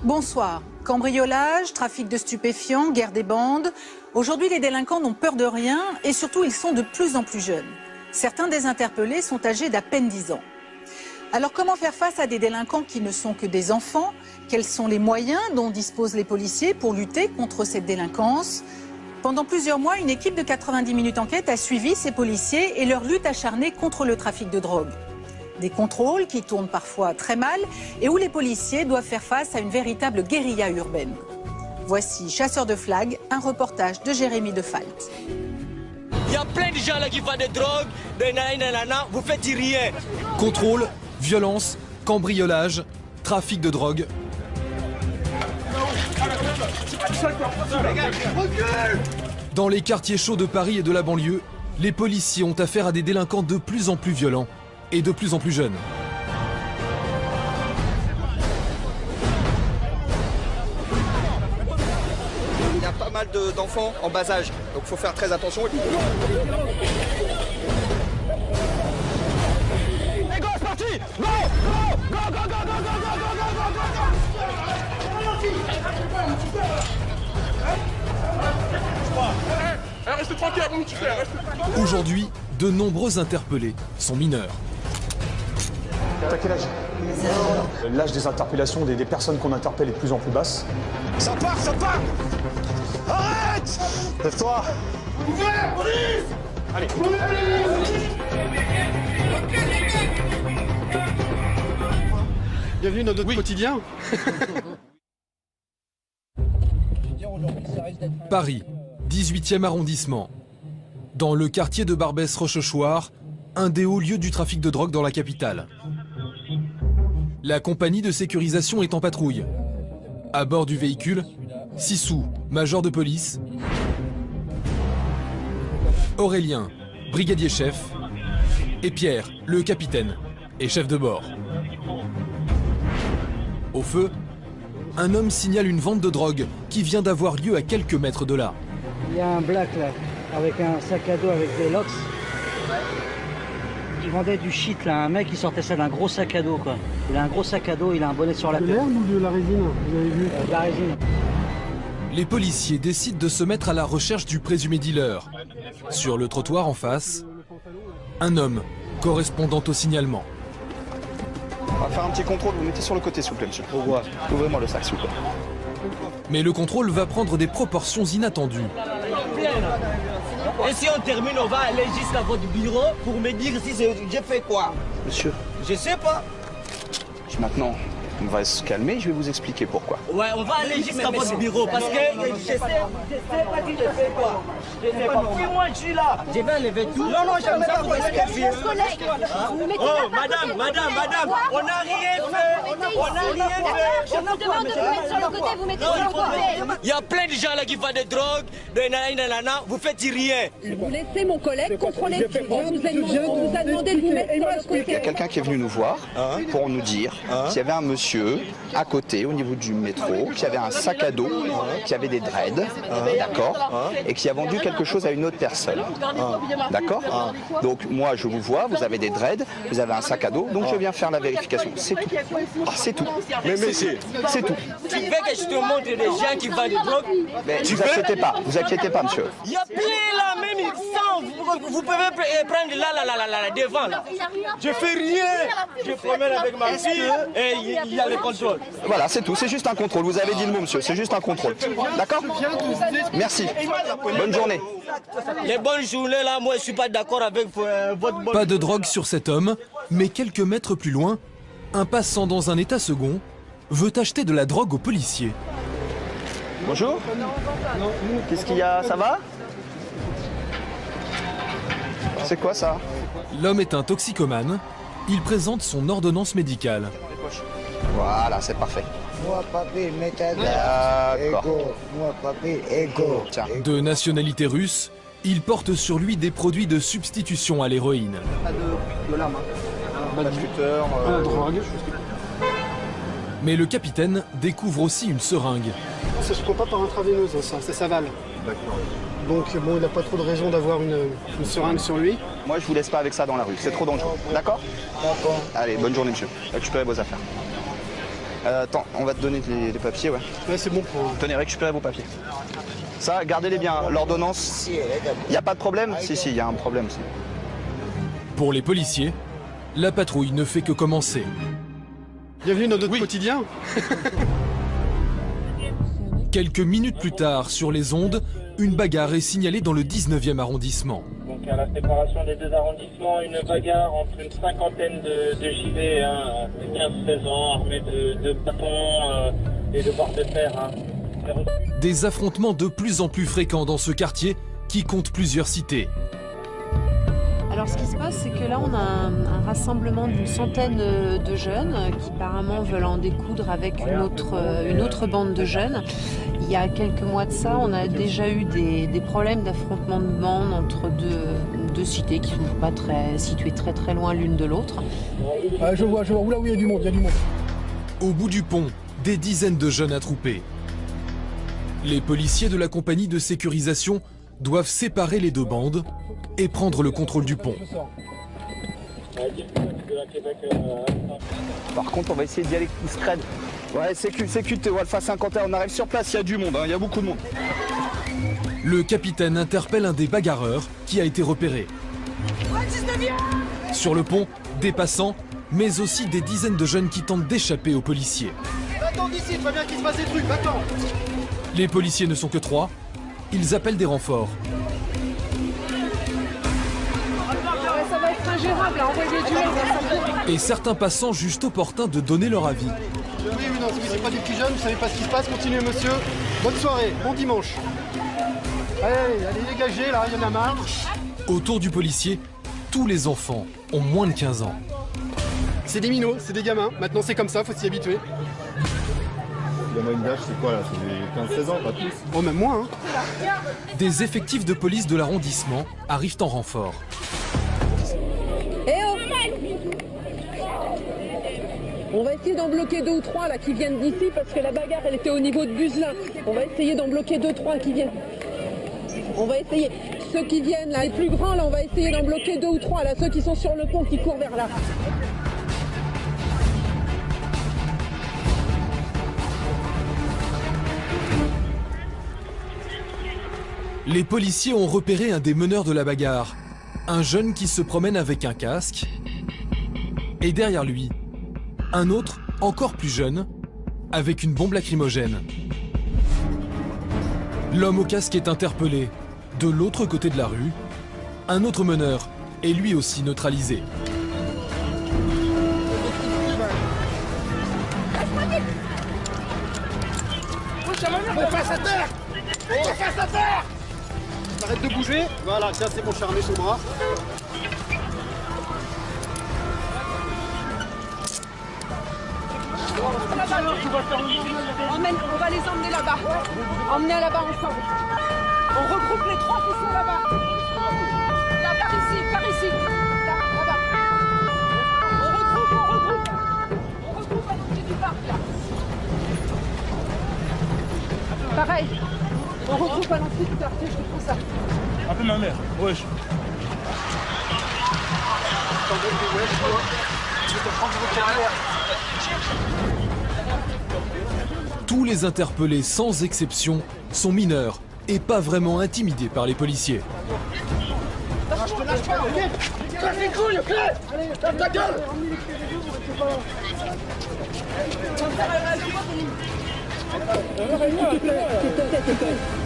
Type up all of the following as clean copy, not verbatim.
Bonsoir. Cambriolage, trafic de stupéfiants, guerre des bandes. Aujourd'hui, les délinquants n'ont peur de rien et surtout, ils sont de plus en plus jeunes. Certains des interpellés sont âgés d'à peine 10 ans. Alors, comment faire face à des délinquants qui ne sont que des enfants? Quels sont les moyens dont disposent les policiers pour lutter contre cette délinquance? Pendant plusieurs mois, une équipe de 90 minutes enquête a suivi ces policiers et leur lutte acharnée contre le trafic de drogue. Des contrôles qui tournent parfois très mal et où les policiers doivent faire face à une véritable guérilla urbaine. Voici Chasseurs de flags, un reportage de Jérémy Defalt. Il y a plein de gens là qui font des drogues, des nanana, vous faites rien. Contrôle, violence, cambriolage, trafic de drogue. Dans les quartiers chauds de Paris et de la banlieue, les policiers ont affaire à des délinquants de plus en plus violents et de plus en plus jeunes. Il y a pas mal d'enfants en bas âge, donc il faut faire très attention. Les gars, c'est parti! Go! Go! Go! Go! Go! Go! Go! Restez tranquille, mon petit frère. Aujourd'hui, de nombreux interpellés sont mineurs. T'as quel âge? L'âge des interpellations des personnes qu'on interpelle est de plus en plus basse. Ça part, ça part! Arrête! Lève-toi! Ouvert, police! Allez! Bienvenue dans notre quotidien. Paris, 18e arrondissement. Dans le quartier de Barbès-Rochechouart, un des hauts lieux du trafic de drogue dans la capitale. La compagnie de sécurisation est en patrouille. À bord du véhicule, Sissou, major de police, Aurélien, brigadier chef, et Pierre, le capitaine et chef de bord. Au feu, un homme signale une vente de drogue qui vient d'avoir lieu à quelques mètres de là. Il y a un black là, avec un sac à dos avec des locks. Il vendait du shit là, un mec qui sortait ça d'un gros sac à dos quoi. Il a un gros sac à dos, il a un bonnet sur la tête. De l'herbe ou de la résine, vous avez vu? De la résine. Les policiers décident de se mettre à la recherche du présumé dealer. Sur le trottoir en face, un homme correspondant au signalement. On va faire un petit contrôle, vous mettez sur le côté s'il vous plaît monsieur. Ouvrez-moi le sac s'il vous plaît. Mais le contrôle va prendre des proportions inattendues. Et si on termine, on va aller jusqu'à votre bureau pour me dire si j'ai fait quoi. Monsieur, Je sais pas. maintenant on va se calmer, je vais vous expliquer pourquoi. Ouais, on va aller jusqu'à votre bureau parce que je sais pas si j'ai fait quoi. Je sais pas. Puis moi je suis là. Je vais enlever tout. Non, non, j'aime ça. Oh, madame, on n'a rien fait. On n'a rien fait. Je vous demande de vous mettre sur le côté, vous mettez sur le côté. Il y a plein de gens là qui font des drogues, des nanana, vous faites rien. Vous laissez mon collègue contrôler. On vous a demandé de vous mettre sur le côté. Il y a quelqu'un qui est venu nous voir pour nous dire qu'il y avait un monsieur à côté, au niveau du métro, qui avait un sac à dos, qui avait des dreads, d'accord, et qui a vendu quelque chose à une autre personne, d'accord. Donc moi je vous vois, vous avez des dreads, vous avez un sac à dos, donc je viens faire la vérification, c'est tout. C'est tout. Mais monsieur, c'est tout. tu veux que je te montre des gens qui vendent des drogues? Mais vous inquiétez pas monsieur. Il y a plein là, même sans, vous pouvez prendre là, devant là. Je fais rien, je promène avec ma fille et il y a le contrôle. Voilà, c'est tout, c'est juste un contrôle, vous avez dit le mot monsieur, c'est juste un contrôle. D'accord? Merci, bonne journée. Les bonnes journées là, moi je suis pas d'accord avec votre bonne... Pas de drogue sur cet homme, mais quelques mètres plus loin, un passant dans un état second veut acheter de la drogue aux policiers. Bonjour. Qu'est-ce qu'il y a? Ça va? C'est quoi ça? L'homme est un toxicomane. Il présente son ordonnance médicale. Voilà, c'est parfait. Moi, papi, méthode. D'accord. Moi, papi, ego. Tiens. De nationalité russe, il porte sur lui des produits de substitution à l'héroïne. Pas de lame. Pas de scooter. Drogue. Mais le capitaine découvre aussi une seringue. Ça se prend pas par intraveineuse, ça s'avale. D'accord. Donc bon, il n'a pas trop de raison d'avoir une seringue sur lui. Moi, je vous laisse pas avec ça dans la rue, c'est trop dangereux. D'accord? D'accord. Allez, bonne journée, monsieur. Récupérez vos affaires. Attends, on va te donner les papiers, ouais. Ouais, c'est bon pour... Tenez, récupérez vos papiers. Ça, gardez-les bien. L'ordonnance, il n'y a pas de problème? Si, il y a un problème. Si. Pour les policiers, la patrouille ne fait que commencer. Bienvenue dans notre quotidien. Quelques minutes plus tard, sur les ondes, une bagarre est signalée dans le 19e arrondissement. Donc à la séparation des deux arrondissements, une bagarre entre une cinquantaine de gilets, 15-16 ans, armés de bâtons et de barres de fer. Des affrontements de plus en plus fréquents dans ce quartier qui compte plusieurs cités. Alors ce qui se passe, c'est que là on a un rassemblement d'une centaine de jeunes qui apparemment veulent en découdre avec une autre bande de jeunes. Il y a quelques mois de ça, on a déjà eu des problèmes d'affrontement de bandes entre deux cités qui ne sont pas situées très loin l'une de l'autre. Ah, je vois, oula, oui, il y a du monde. Au bout du pont, des dizaines de jeunes attroupés. Les policiers de la compagnie de sécurisation doivent séparer les deux bandes et prendre le contrôle du pont. Par contre, on va essayer d'y aller scred. Ouais, sécu, Alpha 51, on arrive sur place, il y a du monde, il y a beaucoup de monde. Le capitaine interpelle un des bagarreurs qui a été repéré. Sur le pont, des passants, mais aussi des dizaines de jeunes qui tentent d'échapper aux policiers. Attends d'ici, tu vois bien qu'il se passe des trucs, attends. Les policiers ne sont que 3, ils appellent des renforts. Ça va être ingérable, envoyer du monde. Et certains passants jugent opportun de donner leur avis. Oui, non, c'est pas des petits jeunes, vous savez pas ce qui se passe, continuez monsieur. Bonne soirée, bon dimanche. Allez, dégagez, là, il y en a marre. Autour du policier, tous les enfants ont moins de 15 ans. C'est des minots, c'est des gamins, maintenant c'est comme ça, faut s'y habituer. La moyenne d'âge, c'est quoi là? C'est 15-16 ans, pas plus. Oh, même moins, hein. Des effectifs de police de l'arrondissement arrivent en renfort. Eh oh! On va essayer d'en bloquer 2 ou 3 là qui viennent d'ici parce que la bagarre elle était au niveau de Buzelin. On va essayer d'en bloquer 2-3 qui viennent. On va essayer. Ceux qui viennent là, les plus grands là, on va essayer d'en bloquer 2 ou 3 là, ceux qui sont sur le pont qui courent vers là. Les policiers ont repéré un des meneurs de la bagarre, un jeune qui se promène avec un casque, et derrière lui, un autre, encore plus jeune, avec une bombe lacrymogène. L'homme au casque est interpellé. De l'autre côté de la rue, un autre meneur est lui aussi neutralisé. Face à terre! Face à terre! Arrête de bouger. Voilà, tiens, c'est bon, charmé son bras. On va les emmener là-bas. Emmener là-bas ensemble. On regroupe les 3 qui sont là-bas. Là, par ici. Là-bas. On regroupe. On regroupe à l'entrée du parc, là. Pareil. On regroupe à l'entrée du quartier, je te prends ça. Appelle ma mère, wesh. Tous les interpellés, sans exception, sont mineurs et pas vraiment intimidés par les policiers. Je te lâche pas, ok? Casse les couilles, ok? Allez, lâche ta gueule!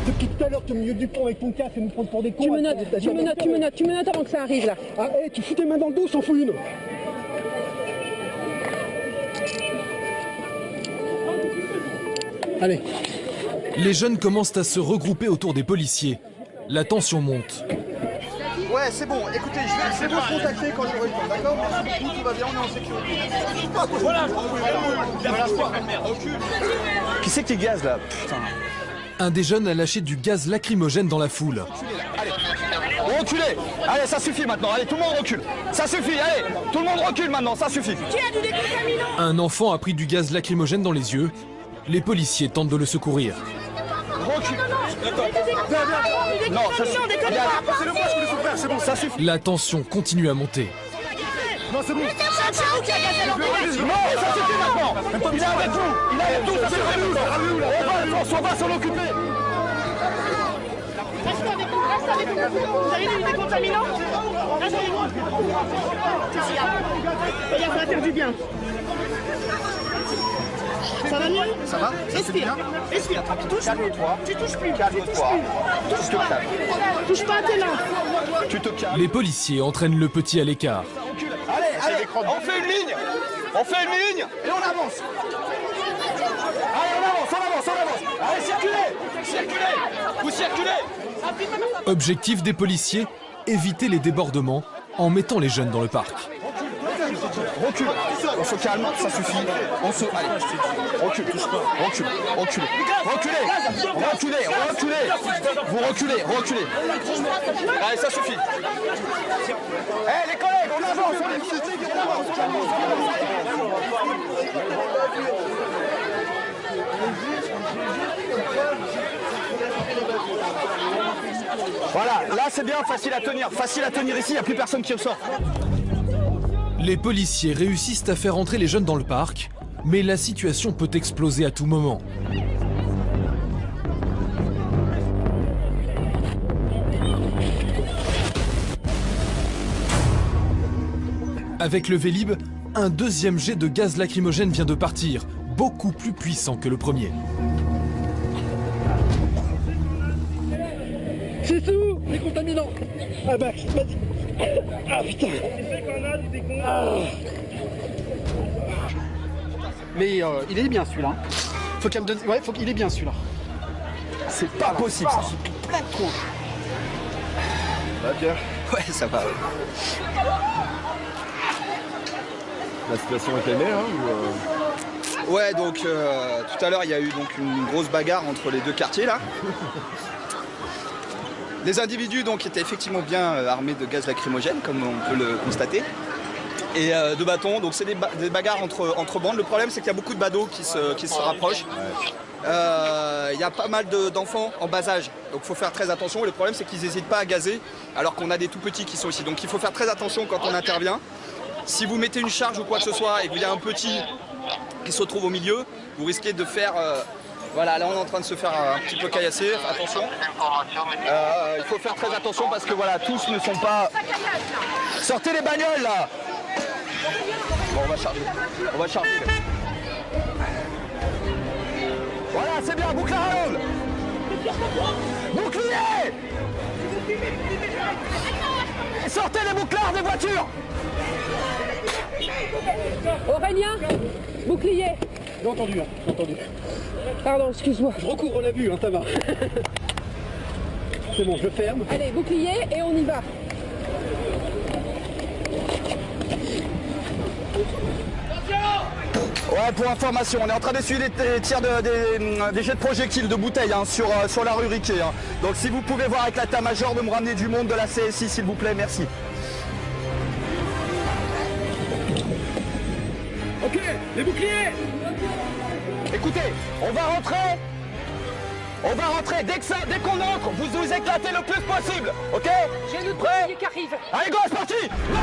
Depuis tout à l'heure, tu es au milieu du pont avec ton casque et nous prendre pour des cons. Tu me notes avant que ça arrive là. Ah, hé, tu fous tes mains dans le dos, s'en fout une. Allez. Les jeunes commencent à se regrouper autour des policiers. La tension monte. Ouais, c'est bon, écoutez, je vais vous contacter quand j'aurai le temps, d'accord? Merci beaucoup, tout va bien, on est en sécurité. Voilà, qui c'est qui gaze là? Putain. Un des jeunes a lâché du gaz lacrymogène dans la foule. Allez, reculez! Allez, ça suffit maintenant, allez, tout le monde recule! Ça suffit, allez! Tout le monde recule maintenant, ça suffit! Qui a du décontaminant? Un enfant a pris du gaz lacrymogène dans les yeux. Les policiers tentent de le secourir. Recule! Non, ça suffit! C'est le moi, je voulais souffrir, c'est bon, ça suffit! La tension continue à monter. Non, c'est bon. C'est vous qui avez gazé l'ambulance. Non, ça suffit maintenant. Il est avec vous. Il est avec vous, ça suffit maintenant. On va s'en occuper. Restez avec nous, restez avec nous. Vous avez des décontaminants? Restez avec nous. Regarde, ça va faire du bien. Ça va mieux? Ça va? Respire. Respire. Calme-toi. Tu touches plus. Calme-toi. Touche pas. Touche pas à tes mains. Tu te calmes. Les policiers entraînent le petit à l'écart. Allez, on fait une ligne. On fait une ligne et on avance. Allez, on avance. Allez, circulez. Vous circulez. Objectif des policiers, éviter les débordements en mettant les jeunes dans le parc. Recule. On se calme, ça suffit. Allez. Recule. Vous reculez. Allez, ça suffit. Eh, les collègues, on avance. Voilà, là c'est bien, facile à tenir ici, il n'y a plus personne qui ressort. Les policiers réussissent à faire entrer les jeunes dans le parc, mais la situation peut exploser à tout moment. Avec le Vélib, un deuxième jet de gaz lacrymogène vient de partir, beaucoup plus puissant que le premier. C'est tout, les contaminants. Ah bah, vas-y. Ah putain. Mais il est bien celui-là. Faut qu'elle me donne. Ouais, il est bien celui-là. C'est pas possible ça. Plein de trous. Va bien. Ouais, ça va. La situation est calmée, hein, ou Ouais, donc tout à l'heure il y a eu donc une grosse bagarre entre les deux quartiers là. Les individus donc étaient effectivement bien armés de gaz lacrymogène, comme on peut le constater, et de bâtons. Donc c'est des bagarres entre bandes. Le problème c'est qu'il y a beaucoup de badauds qui se rapprochent. Il y a pas mal d'enfants en bas âge, donc il faut faire très attention. Le problème c'est qu'ils n'hésitent pas à gazer, alors qu'on a des tout petits qui sont ici. Donc il faut faire très attention quand on intervient. Si vous mettez une charge ou quoi que ce soit et qu'il y a un petit qui se trouve au milieu, vous risquez de faire... Voilà, là on est en train de se faire un petit peu caillasser, attention. Il faut faire très attention parce que voilà, tous ne sont pas... Sortez les bagnoles là. Bon, on va charger. Voilà, c'est bien, bouclard à l'angle. Bouclier. Sortez les bouclards des voitures. Aurélien, bouclier. J'ai entendu. Pardon, excuse-moi. Je recouvre la vue, hein, ça va. C'est bon, je ferme. Allez, bouclier et on y va. Ouais, pour information, on est en train d'essuyer des tirs des jets de projectiles de bouteilles hein, sur la rue Riquet. Hein. Donc si vous pouvez voir avec l'état-major de me ramener du monde de la CSI, s'il vous plaît, merci. Ok, les boucliers. Écoutez, on va rentrer. Dès qu'on entre, vous éclatez le plus possible, ok? J'ai le bouclier qui arrive. Allez, go, c'est parti. Go.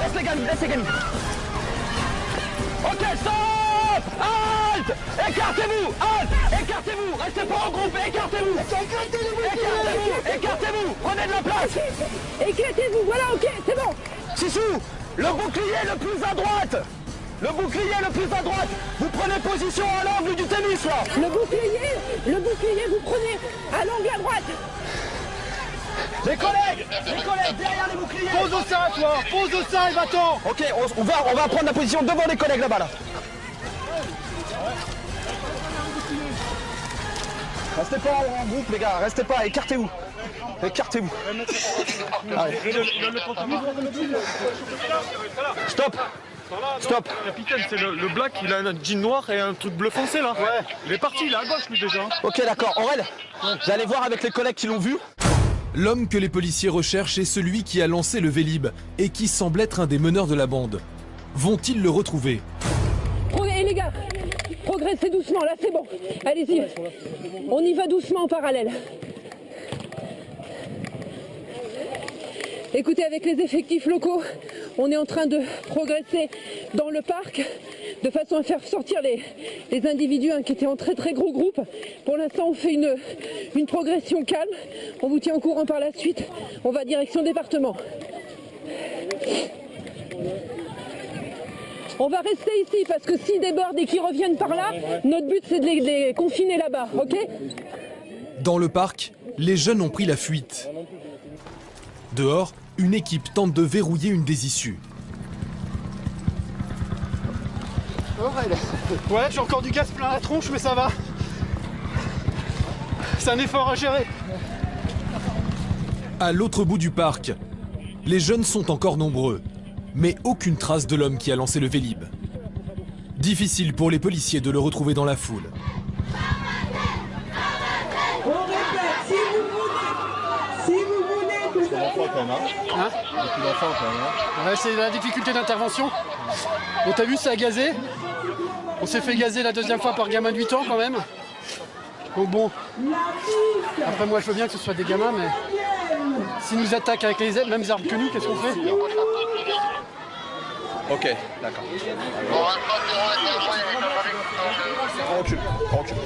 Laisse les gamins. Ok, stop. Halte. Écartez-vous. Restez pas en groupe, écartez-vous. Prenez de la place. Éclatez-vous, voilà, ok, c'est bon. Sissou, le bouclier le plus à droite. Vous prenez position à l'angle du tennis là. Le bouclier, vous prenez à l'angle à droite. Les collègues, derrière les boucliers. Pose au sein, toi. Pose au sein, va-t'en. Ok, on va prendre la position devant les collègues là-bas là. Restez pas en groupe les gars, écartez-vous. Allez. Stop. Capitaine, c'est le black, il a un jean noir et un truc bleu foncé là. Ouais. Il est parti, il est à gauche lui déjà. Ok, d'accord. Aurel, j'allais voir avec les collègues qui l'ont vu. L'homme que les policiers recherchent est celui qui a lancé le Vélib et qui semble être un des meneurs de la bande. Vont-ils le retrouver? Les gars, progressez. progressez doucement, là c'est bon. Allez-y. On y va doucement en parallèle. Écoutez, avec les effectifs locaux, on est en train de progresser dans le parc de façon à faire sortir les individus qui étaient en très très gros groupes. Pour l'instant, on fait une progression calme. On vous tient au courant par la suite. On va direction département. On va rester ici parce que s'ils débordent et qu'ils reviennent par là, notre but c'est de les confiner là-bas, ok? Dans le parc, les jeunes ont pris la fuite. Dehors, une équipe tente de verrouiller une des issues. Ouais, j'ai encore du gaz plein la tronche, mais ça va. C'est un effort à gérer. À l'autre bout du parc, les jeunes sont encore nombreux, mais aucune trace de l'homme qui a lancé le Vélib. Difficile pour les policiers de le retrouver dans la foule. On répète, si vous voulez que Hein? Ouais, c'est la difficulté d'intervention. Bon, t'as vu, ça a gazé. On s'est fait gazer la deuxième fois par gamin de 8 ans quand même. Donc bon, après moi je veux bien que ce soit des gamins, mais s'ils nous attaquent avec les mêmes armes que nous, qu'est-ce qu'on fait? Ok, d'accord. On recule, on recule.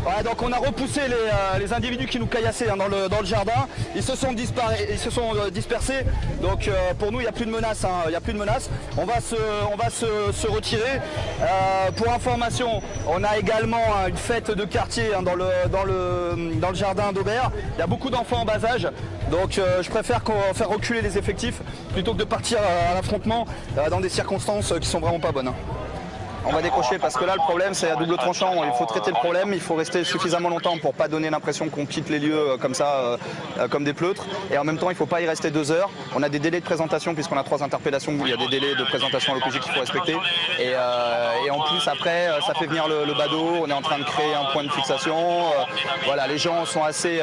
Ouais, donc on a repoussé les individus qui nous caillassaient dans le jardin. Ils se sont dispersés. Donc pour nous, il n'y a plus de menace. Il y a plus de menace. On va se retirer. Pour information, on a également une fête de quartier dans le jardin d'Aubert. Il y a beaucoup d'enfants en bas âge. Donc je préfère faire reculer les effectifs plutôt que de partir à l'affrontement dans des circonstances qui sont vraiment pas bonnes. On va décrocher parce que là le problème c'est à double tranchant, il faut traiter le problème, il faut rester suffisamment longtemps pour pas donner l'impression qu'on quitte les lieux comme ça, comme des pleutres, et en même temps il faut pas y rester 2 heures. On a des délais de présentation puisqu'on a 3 interpellations, il y a des délais de présentation à l'OPJ qu'il faut respecter, et en plus après ça fait venir le badaud, on est en train de créer un point de fixation, voilà, les gens sont assez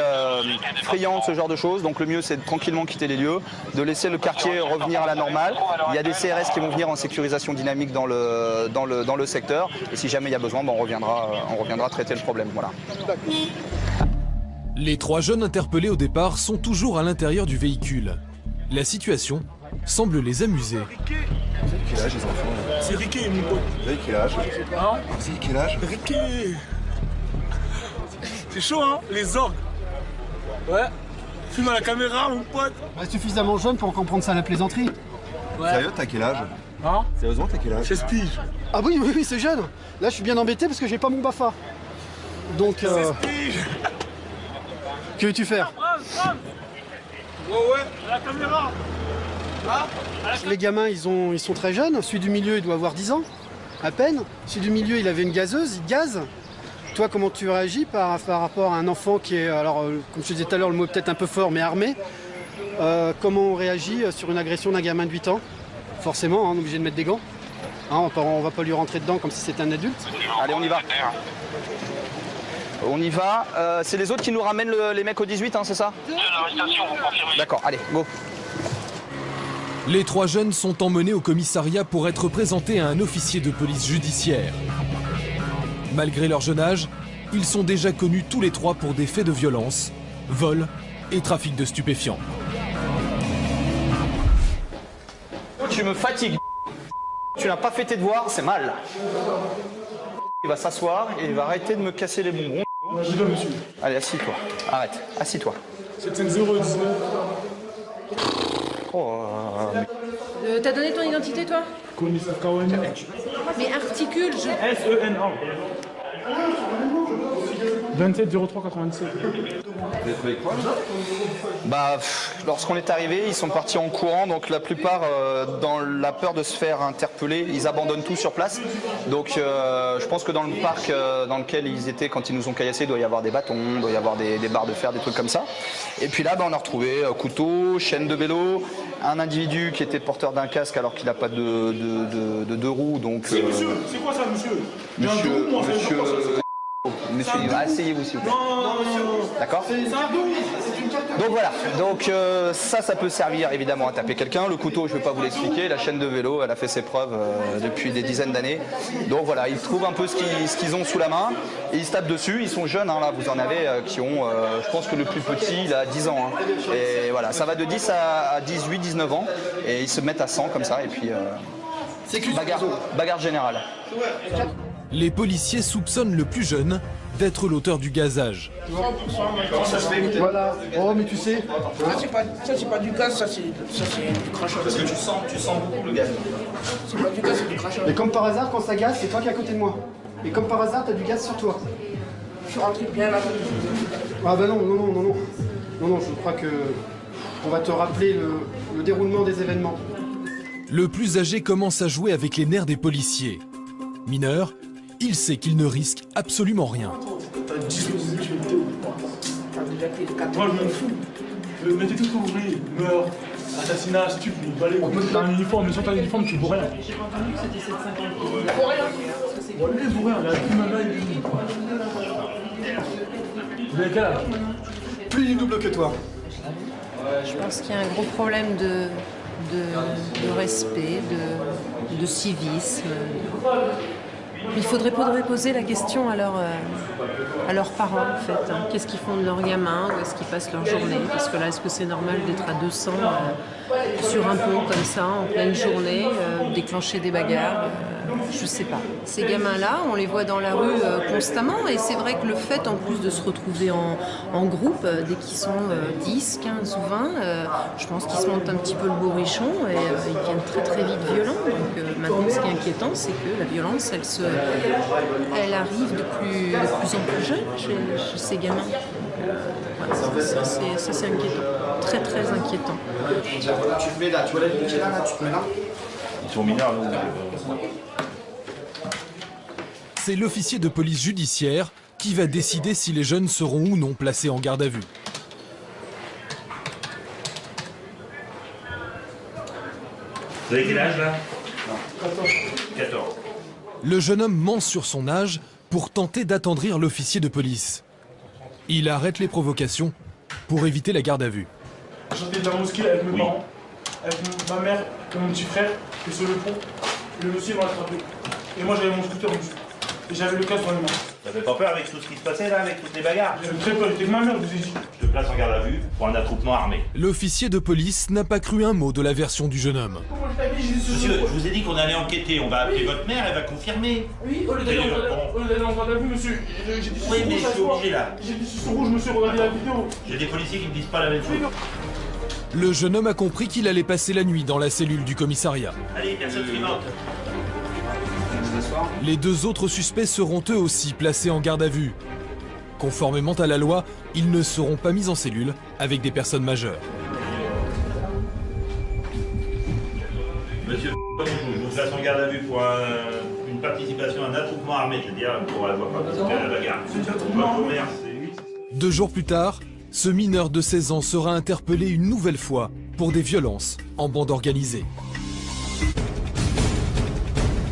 friands de ce genre de choses, donc le mieux c'est de tranquillement quitter les lieux, de laisser le quartier revenir à la normale. Il y a des CRS qui vont venir en sécurisation dynamique dans le secteur, et si jamais il y a besoin, on reviendra traiter le problème. Voilà. Les 3 jeunes interpellés au départ sont toujours à l'intérieur du véhicule. La situation semble les amuser. C'est quel âge les enfants? C'est Ricky, mon pote. C'est quel âge? Hein? C'est quel âge? Ricky. C'est chaud, hein, les orgues. Ouais. Fume à la caméra, mon pote. Reste suffisamment jeune pour comprendre ça à la plaisanterie. Ouais. Sérieux, t'as quel âge? Hein? Sérieusement, t'as quel âge? 16 piges. Ah oui, c'est jeune. Là, je suis bien embêté parce que j'ai pas mon BAFA. Donc, 16 piges. que veux-tu faire? Ouais, à la caméra. Hein? Les gamins, ils sont très jeunes. Celui du milieu, il doit avoir 10 ans, à peine. Celui du milieu, il avait une gazeuse, il gaze. Toi, comment tu réagis par rapport à un enfant qui est, alors, comme je te disais tout à l'heure, le mot est peut-être un peu fort, mais armé? Comment on réagit sur une agression d'un gamin de 8 ans? Forcément, on est obligé de mettre des gants. Hein, on va pas lui rentrer dedans comme si c'était un adulte. Allez, on y va. On y va. C'est les autres qui nous ramènent les mecs au 18, hein, c'est ça? D'accord, allez, go. Les 3 jeunes sont emmenés au commissariat pour être présentés à un officier de police judiciaire. Malgré leur jeune âge, ils sont déjà connus tous les 3 pour des faits de violence, vol et trafic de stupéfiants. Tu me fatigues. Tu n'as pas fait tes devoirs, c'est mal. Il va s'asseoir et il va arrêter de me casser les bonbons. Allez, assis-toi. Arrête, assis-toi. C'est une 019. T'as donné ton identité, toi? Commissaire Kawani. Mais articule, je... SENA. 27 03 87. Bah, lorsqu'on est arrivé, ils sont partis en courant, donc la plupart, dans la peur de se faire interpeller, ils abandonnent tout sur place. Donc je pense que dans le parc dans lequel ils étaient quand ils nous ont caillassés, il doit y avoir des bâtons, il doit y avoir des barres de fer, des trucs comme ça. Et puis là, on a retrouvé couteau, chaîne de vélo, un individu qui était porteur d'un casque alors qu'il n'a pas de 2 roues. Donc, monsieur, c'est quoi ça, monsieur? Monsieur, asseyez-vous s'il vous plaît. D'accord. Donc voilà, donc ça peut servir évidemment à taper quelqu'un. Le couteau, je ne vais pas vous l'expliquer. La chaîne de vélo, elle a fait ses preuves depuis des dizaines d'années. Donc voilà, ils trouvent un peu ce qu'ils ont sous la main et ils se tapent dessus. Ils sont jeunes, hein, là, vous en avez qui ont, je pense que le plus petit, il a 10 ans. Hein. Et voilà, ça va de 10 à 18, 19 ans. Et ils se mettent à 100 comme ça et puis bagarre générale. Les policiers soupçonnent le plus jeune d'être l'auteur du gazage. Voilà. Oh, mais tu sais. Ça, c'est pas du gaz, ça, c'est du crachat. Parce que tu sens beaucoup le gaz. C'est pas du gaz, c'est du crachat. Mais comme par hasard, quand ça gaze, c'est toi qui es à côté de moi. Et comme par hasard, t'as du gaz sur toi. Je suis rentré bien là. Ah bah non, je crois que on va te rappeler le déroulement des événements. Le plus âgé commence à jouer avec les nerfs des policiers. Mineur, il sait qu'il ne risque absolument rien. T'as 10 minutes, je vais te moi, je m'en fous. Je vais mettre tout ouvrier, meurtre, assassinat, stupide, balai. T'as un uniforme, mais sans un uniforme, tu vaux rien. J'ai pas entendu que c'était 750. Pour rien. Pour rien, il a plus maintenant, il est. Vous avez quel âge? Plus du double que toi. Je pense qu'il y a un gros problème de respect, de civisme. Il faudrait poser la question à leurs parents, en fait. Hein. Qu'est-ce qu'ils font de leurs gamins? Où est-ce qu'ils passent leur journée? Parce que là, est-ce que c'est normal d'être à 200 sur un pont comme ça, en pleine journée, déclencher des bagarres? Je sais pas. Ces gamins-là, on les voit dans la rue constamment, et c'est vrai que le fait, en plus de se retrouver en groupe, dès qu'ils sont 10, 15 ou 20, je pense qu'ils se montent un petit peu le bourrichon et ils deviennent très très vite violents. Donc maintenant, ce qui est inquiétant, c'est que la violence, elle arrive de plus en plus jeune chez ces gamins. Voilà, ça c'est inquiétant, très très inquiétant. Tu te mets là, tu vois la limite là, tu te mets là. Ils sont mineurs, là. C'est l'officier de police judiciaire qui va décider si les jeunes seront ou non placés en garde à vue. Vous avez quel âge là? 14. Le jeune homme ment sur son âge pour tenter d'attendrir l'officier de police. Il arrête les provocations pour éviter la garde à vue. J'étais de la mosquée avec mes parents, avec ma mère et mon petit frère, qui est sur le pont. Le monsieur m'a attrapé. Et moi j'avais mon scooter dessus. Et j'avais le casque dans les mains. T'avais pas peur avec tout ce qui se passait là, avec toutes les bagarres? J'avais très peur, j'étais avec ma mère, je vous ai dit. Je te place en garde à vue pour un attroupement armé. L'officier de police n'a pas cru un mot de la version du jeune homme. Monsieur, je vous ai dit qu'on allait enquêter. On va appeler votre mère, elle va confirmer. Oui, au lieu d'aller en garde à vue, monsieur. J'ai dit oui, mais je suis obligé là. J'ai dit sur rouge, monsieur, regardez la vidéo. J'ai des policiers qui me disent pas la même chose. Le jeune homme a compris qu'il allait passer la nuit dans la cellule du commissariat. Allez, personne suivante. Les deux autres suspects seront eux aussi placés en garde à vue. Conformément à la loi, ils ne seront pas mis en cellule avec des personnes majeures. Monsieur, je vous place en garde à vue pour une participation à un attroupement armé, c'est-à-dire pour avoir participé à la bagarre. 2 jours plus tard, ce mineur de 16 ans sera interpellé une nouvelle fois pour des violences en bande organisée.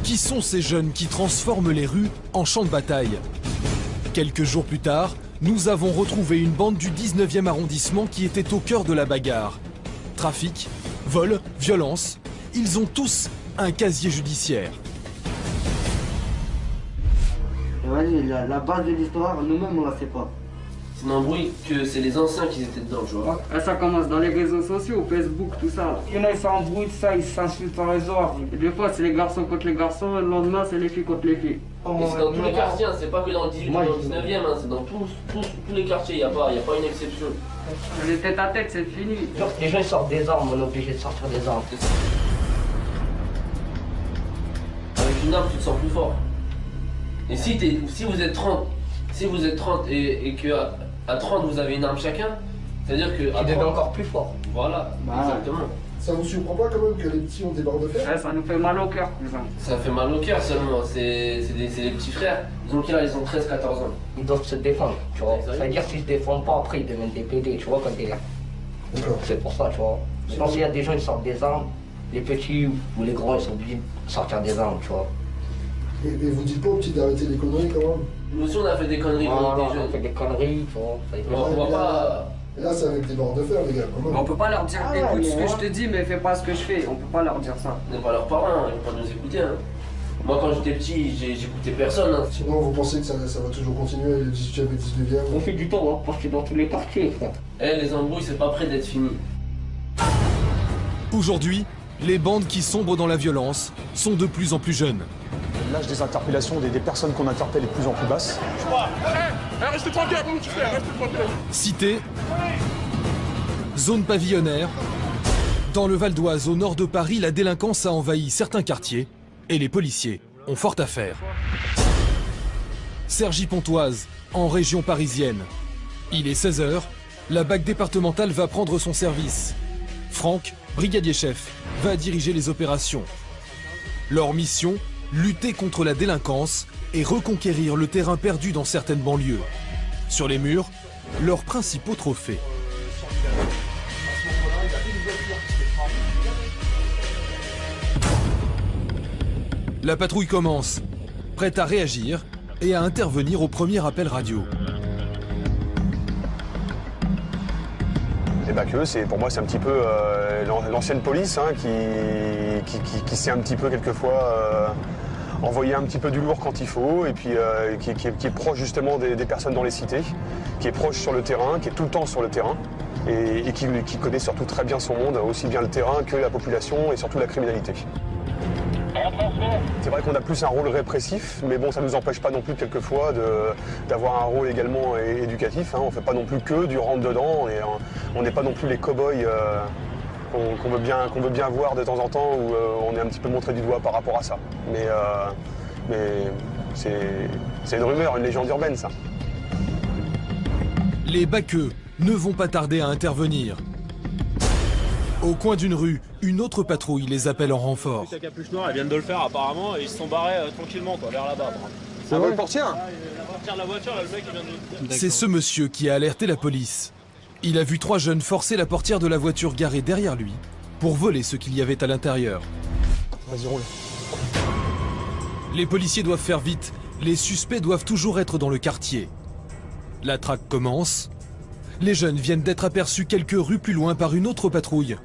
Qui sont ces jeunes qui transforment les rues en champs de bataille? Quelques jours plus tard, nous avons retrouvé une bande du 19e arrondissement qui était au cœur de la bagarre. Trafic, vol, violence, ils ont tous un casier judiciaire. Vas-y, la base de l'histoire, nous-mêmes on la sait pas. C'est un bruit que c'est les anciens qui étaient dedans, tu vois. Ça commence dans les réseaux sociaux, Facebook, tout ça. Il y en a, ils s'embrouillent de ça, ils s'insultent par les autres. Et des fois, c'est les garçons contre les garçons, et le lendemain, c'est les filles contre les filles. Et c'est dans tous les quartiers, hein, c'est pas que dans le 18 ou dans le 19e, hein, c'est dans tous les quartiers, il n'y a pas une exception. Les têtes à tête, c'est fini. Les gens ils sortent des armes, on est obligé de sortir des armes. Avec une arme, tu te sens plus fort. Et si vous êtes 30, et que à 30 vous avez une arme chacun, c'est-à-dire que... Tu deviens encore plus fort. Voilà, exactement. Ça vous surprend pas quand même que les petits ont des barres de fer? Ouais, ça nous fait mal au cœur, ça fait mal au cœur seulement, c'est les petits frères. Donc là, ils ont 13-14 ans. Ils doivent se défendre, tu vois. Ça veut dire qu'ils se défendent pas, après ils deviennent des PD, tu vois, comme des gars. C'est pour ça, tu vois. Je pense qu'il y a des gens qui sortent des armes, les petits ou les grands ils sont obligés de sortir des armes, tu vois. Et vous dites pas aux petits d'arrêter les conneries quand même? Nous aussi on a fait des conneries quand on était jeunes. On fait des conneries, On va pas... Et là c'est avec des barres de fer les gars quand même. On peut pas leur dire écoute ce que je te dis mais fais pas ce que je fais, on peut pas leur dire ça. On n'est pas leurs parents, ils vont pas nous écouter. Hein. Moi quand j'étais petit, j'écoutais personne. Hein. Sinon vous pensez que ça va toujours continuer le 18e et 19e? On fait du temps, hein, parce que dans tous les quartiers, frère. Eh, les embrouilles c'est pas près d'être fini. Aujourd'hui, les bandes qui sombrent dans la violence sont de plus en plus jeunes. L'âge des interpellations des personnes qu'on interpelle est de plus en plus basse. Restez tranquille, comment tu fais? Restez tranquille. Cité, zone pavillonnaire. Dans le Val d'Oise, au nord de Paris, la délinquance a envahi certains quartiers et les policiers ont fort à faire. Cergy-Pontoise, en région parisienne. Il est 16h, la BAC départementale va prendre son service. Franck, brigadier chef, va diriger les opérations. Leur mission, lutter contre la délinquance et reconquérir le terrain perdu dans certaines banlieues. Sur les murs, leurs principaux trophées. La patrouille commence, prête à réagir et à intervenir au premier appel radio. Les BAC, pour moi, c'est un petit peu l'ancienne police hein, qui sait un petit peu quelquefois envoyer un petit peu du lourd quand il faut et puis qui est proche justement des personnes dans les cités, qui est proche sur le terrain, qui est tout le temps sur le terrain et qui connaît surtout très bien son monde, aussi bien le terrain que la population et surtout la criminalité. C'est vrai qu'on a plus un rôle répressif, mais bon, ça ne nous empêche pas non plus quelquefois d'avoir un rôle également éducatif. Hein. On ne fait pas non plus que du rentre-dedans, on n'est pas non plus les cow-boys qu'on veut bien voir de temps en temps, où on est un petit peu montré du doigt par rapport à ça. Mais c'est une rumeur, une légende urbaine, ça. Les baqueux ne vont pas tarder à intervenir. Au coin d'une rue, une autre patrouille les appelle en renfort. La capuche noire, elle vient de le faire apparemment, et ils se sont barrés tranquillement quoi, vers là-bas. C'est vrai le portier? La portière de la voiture, là, le mec il vient de... C'est ce monsieur qui a alerté la police. Il a vu 3 jeunes forcer la portière de la voiture garée derrière lui pour voler ce qu'il y avait à l'intérieur. Vas-y, roule. Les policiers doivent faire vite. Les suspects doivent toujours être dans le quartier. La traque commence. Les jeunes viennent d'être aperçus quelques rues plus loin par une autre patrouille.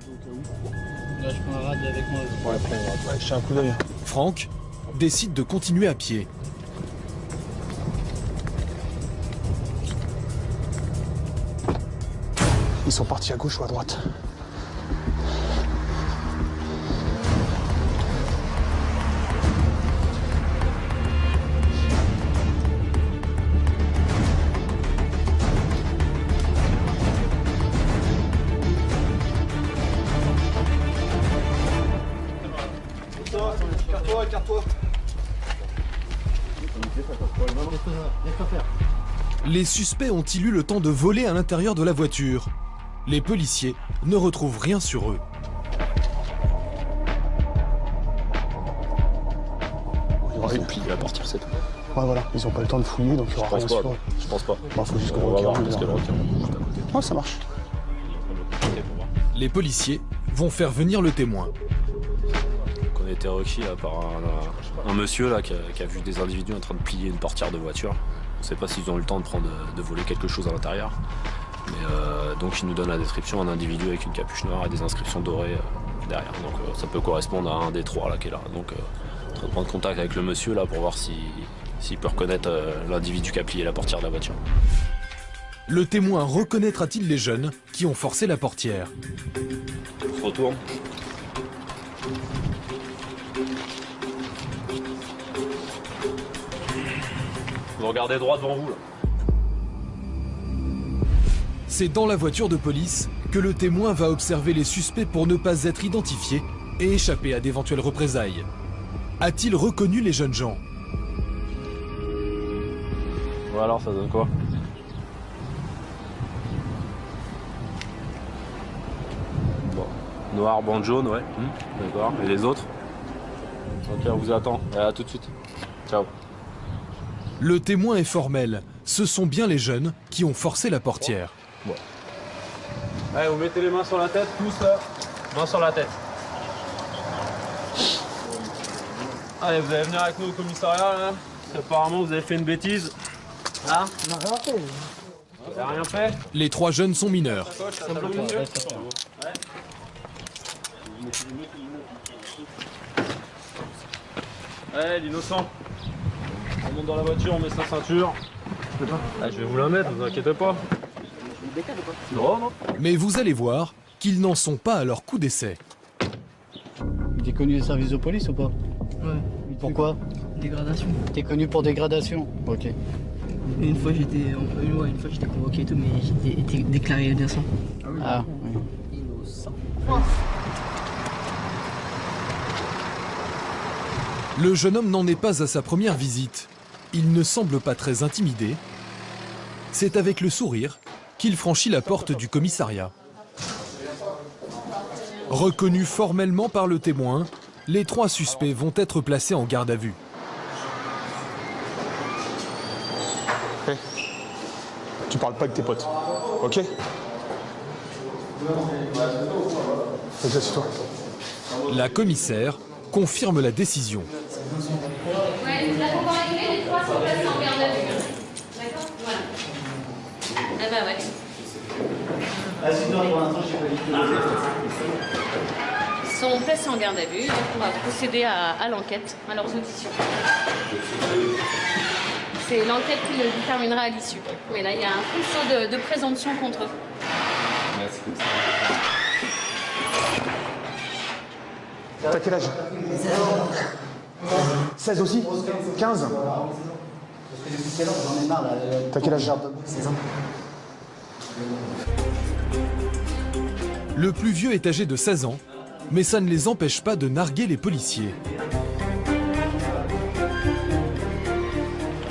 Là, je prends un radio avec moi. Ouais, je fais un coup d'œil. Franck décide de continuer à pied. Ils sont partis à gauche ou à droite? Écarte-toi. Les suspects ont-ils eu le temps de voler à l'intérieur de la voiture? Les policiers ne retrouvent rien sur eux. Il aurait plié la portière, c'est tout. Ouais, voilà, ils n'ont pas le temps de fouiller, donc il y aura rien sur eux. Je pense pas. Bah, faut juste qu'on va voir parce que le requin est juste à côté. Ouais, ça marche. Les policiers vont faire venir le témoin. On a été requis là, par un monsieur là, qui a vu des individus en train de plier une portière de voiture. On ne sait pas s'ils ont eu le temps de voler quelque chose à l'intérieur. Mais donc il nous donne la description, un individu avec une capuche noire et des inscriptions dorées derrière. Donc ça peut correspondre à un des 3 là qui est là. Donc on va prendre contact avec le monsieur là pour voir s'il peut reconnaître l'individu qui a plié la portière de la voiture. Le témoin reconnaîtra-t-il les jeunes qui ont forcé la portière? On se retourne. Vous regardez droit devant vous là. C'est dans la voiture de police que le témoin va observer les suspects pour ne pas être identifié et échapper à d'éventuelles représailles. A-t-il reconnu les jeunes gens? Ouais, alors ça donne quoi? Bon. Noir, bande jaune, ouais. D'accord. Et les autres? Ok, on vous attend. À tout de suite. Ciao. Le témoin est formel. Ce sont bien les jeunes qui ont forcé la portière. Ouais. Allez, vous mettez les mains sur la tête, tous là. Mains sur la tête. Allez, vous allez venir avec nous au commissariat là. Apparemment vous avez fait une bêtise. Hein? On n'a rien fait. Vous n'avez rien fait? Les 3 jeunes sont mineurs. Allez, l'innocent. On monte dans la voiture, on met sa ceinture. Ah, je vais vous la mettre, vous inquiétez pas. Non. Mais vous allez voir qu'ils n'en sont pas à leur coup d'essai. T'es connu des services de police ou pas? Ouais. Pourquoi? Dégradation. T'es connu pour dégradation? Ok. Une fois j'étais convoqué et tout, mais j'ai été déclaré innocent. Ah oui. Innocent. Le jeune homme n'en est pas à sa première visite. Il ne semble pas très intimidé. C'est avec le sourire qu'il franchit la porte du commissariat. Reconnus formellement par le témoin, les 3 suspects vont être placés en garde à vue. Hey. Tu parles pas avec tes potes, ok? Vas-y, assieds-toi. La commissaire confirme la décision. Ouais, là, on va arriver, les 3 sont placés en garde à vue. D'accord? Voilà. Ah bah ouais. Ils sont placés en garde à vue, donc on va procéder à l'enquête, à leurs auditions. C'est l'enquête qui le déterminera à l'issue. Mais là, il y a un faisceau de présomption contre eux. Merci. T'as quel âge? 16 aussi? 15? T'as quel âge? 16 ans. Le plus vieux est âgé de 16 ans, mais ça ne les empêche pas de narguer les policiers.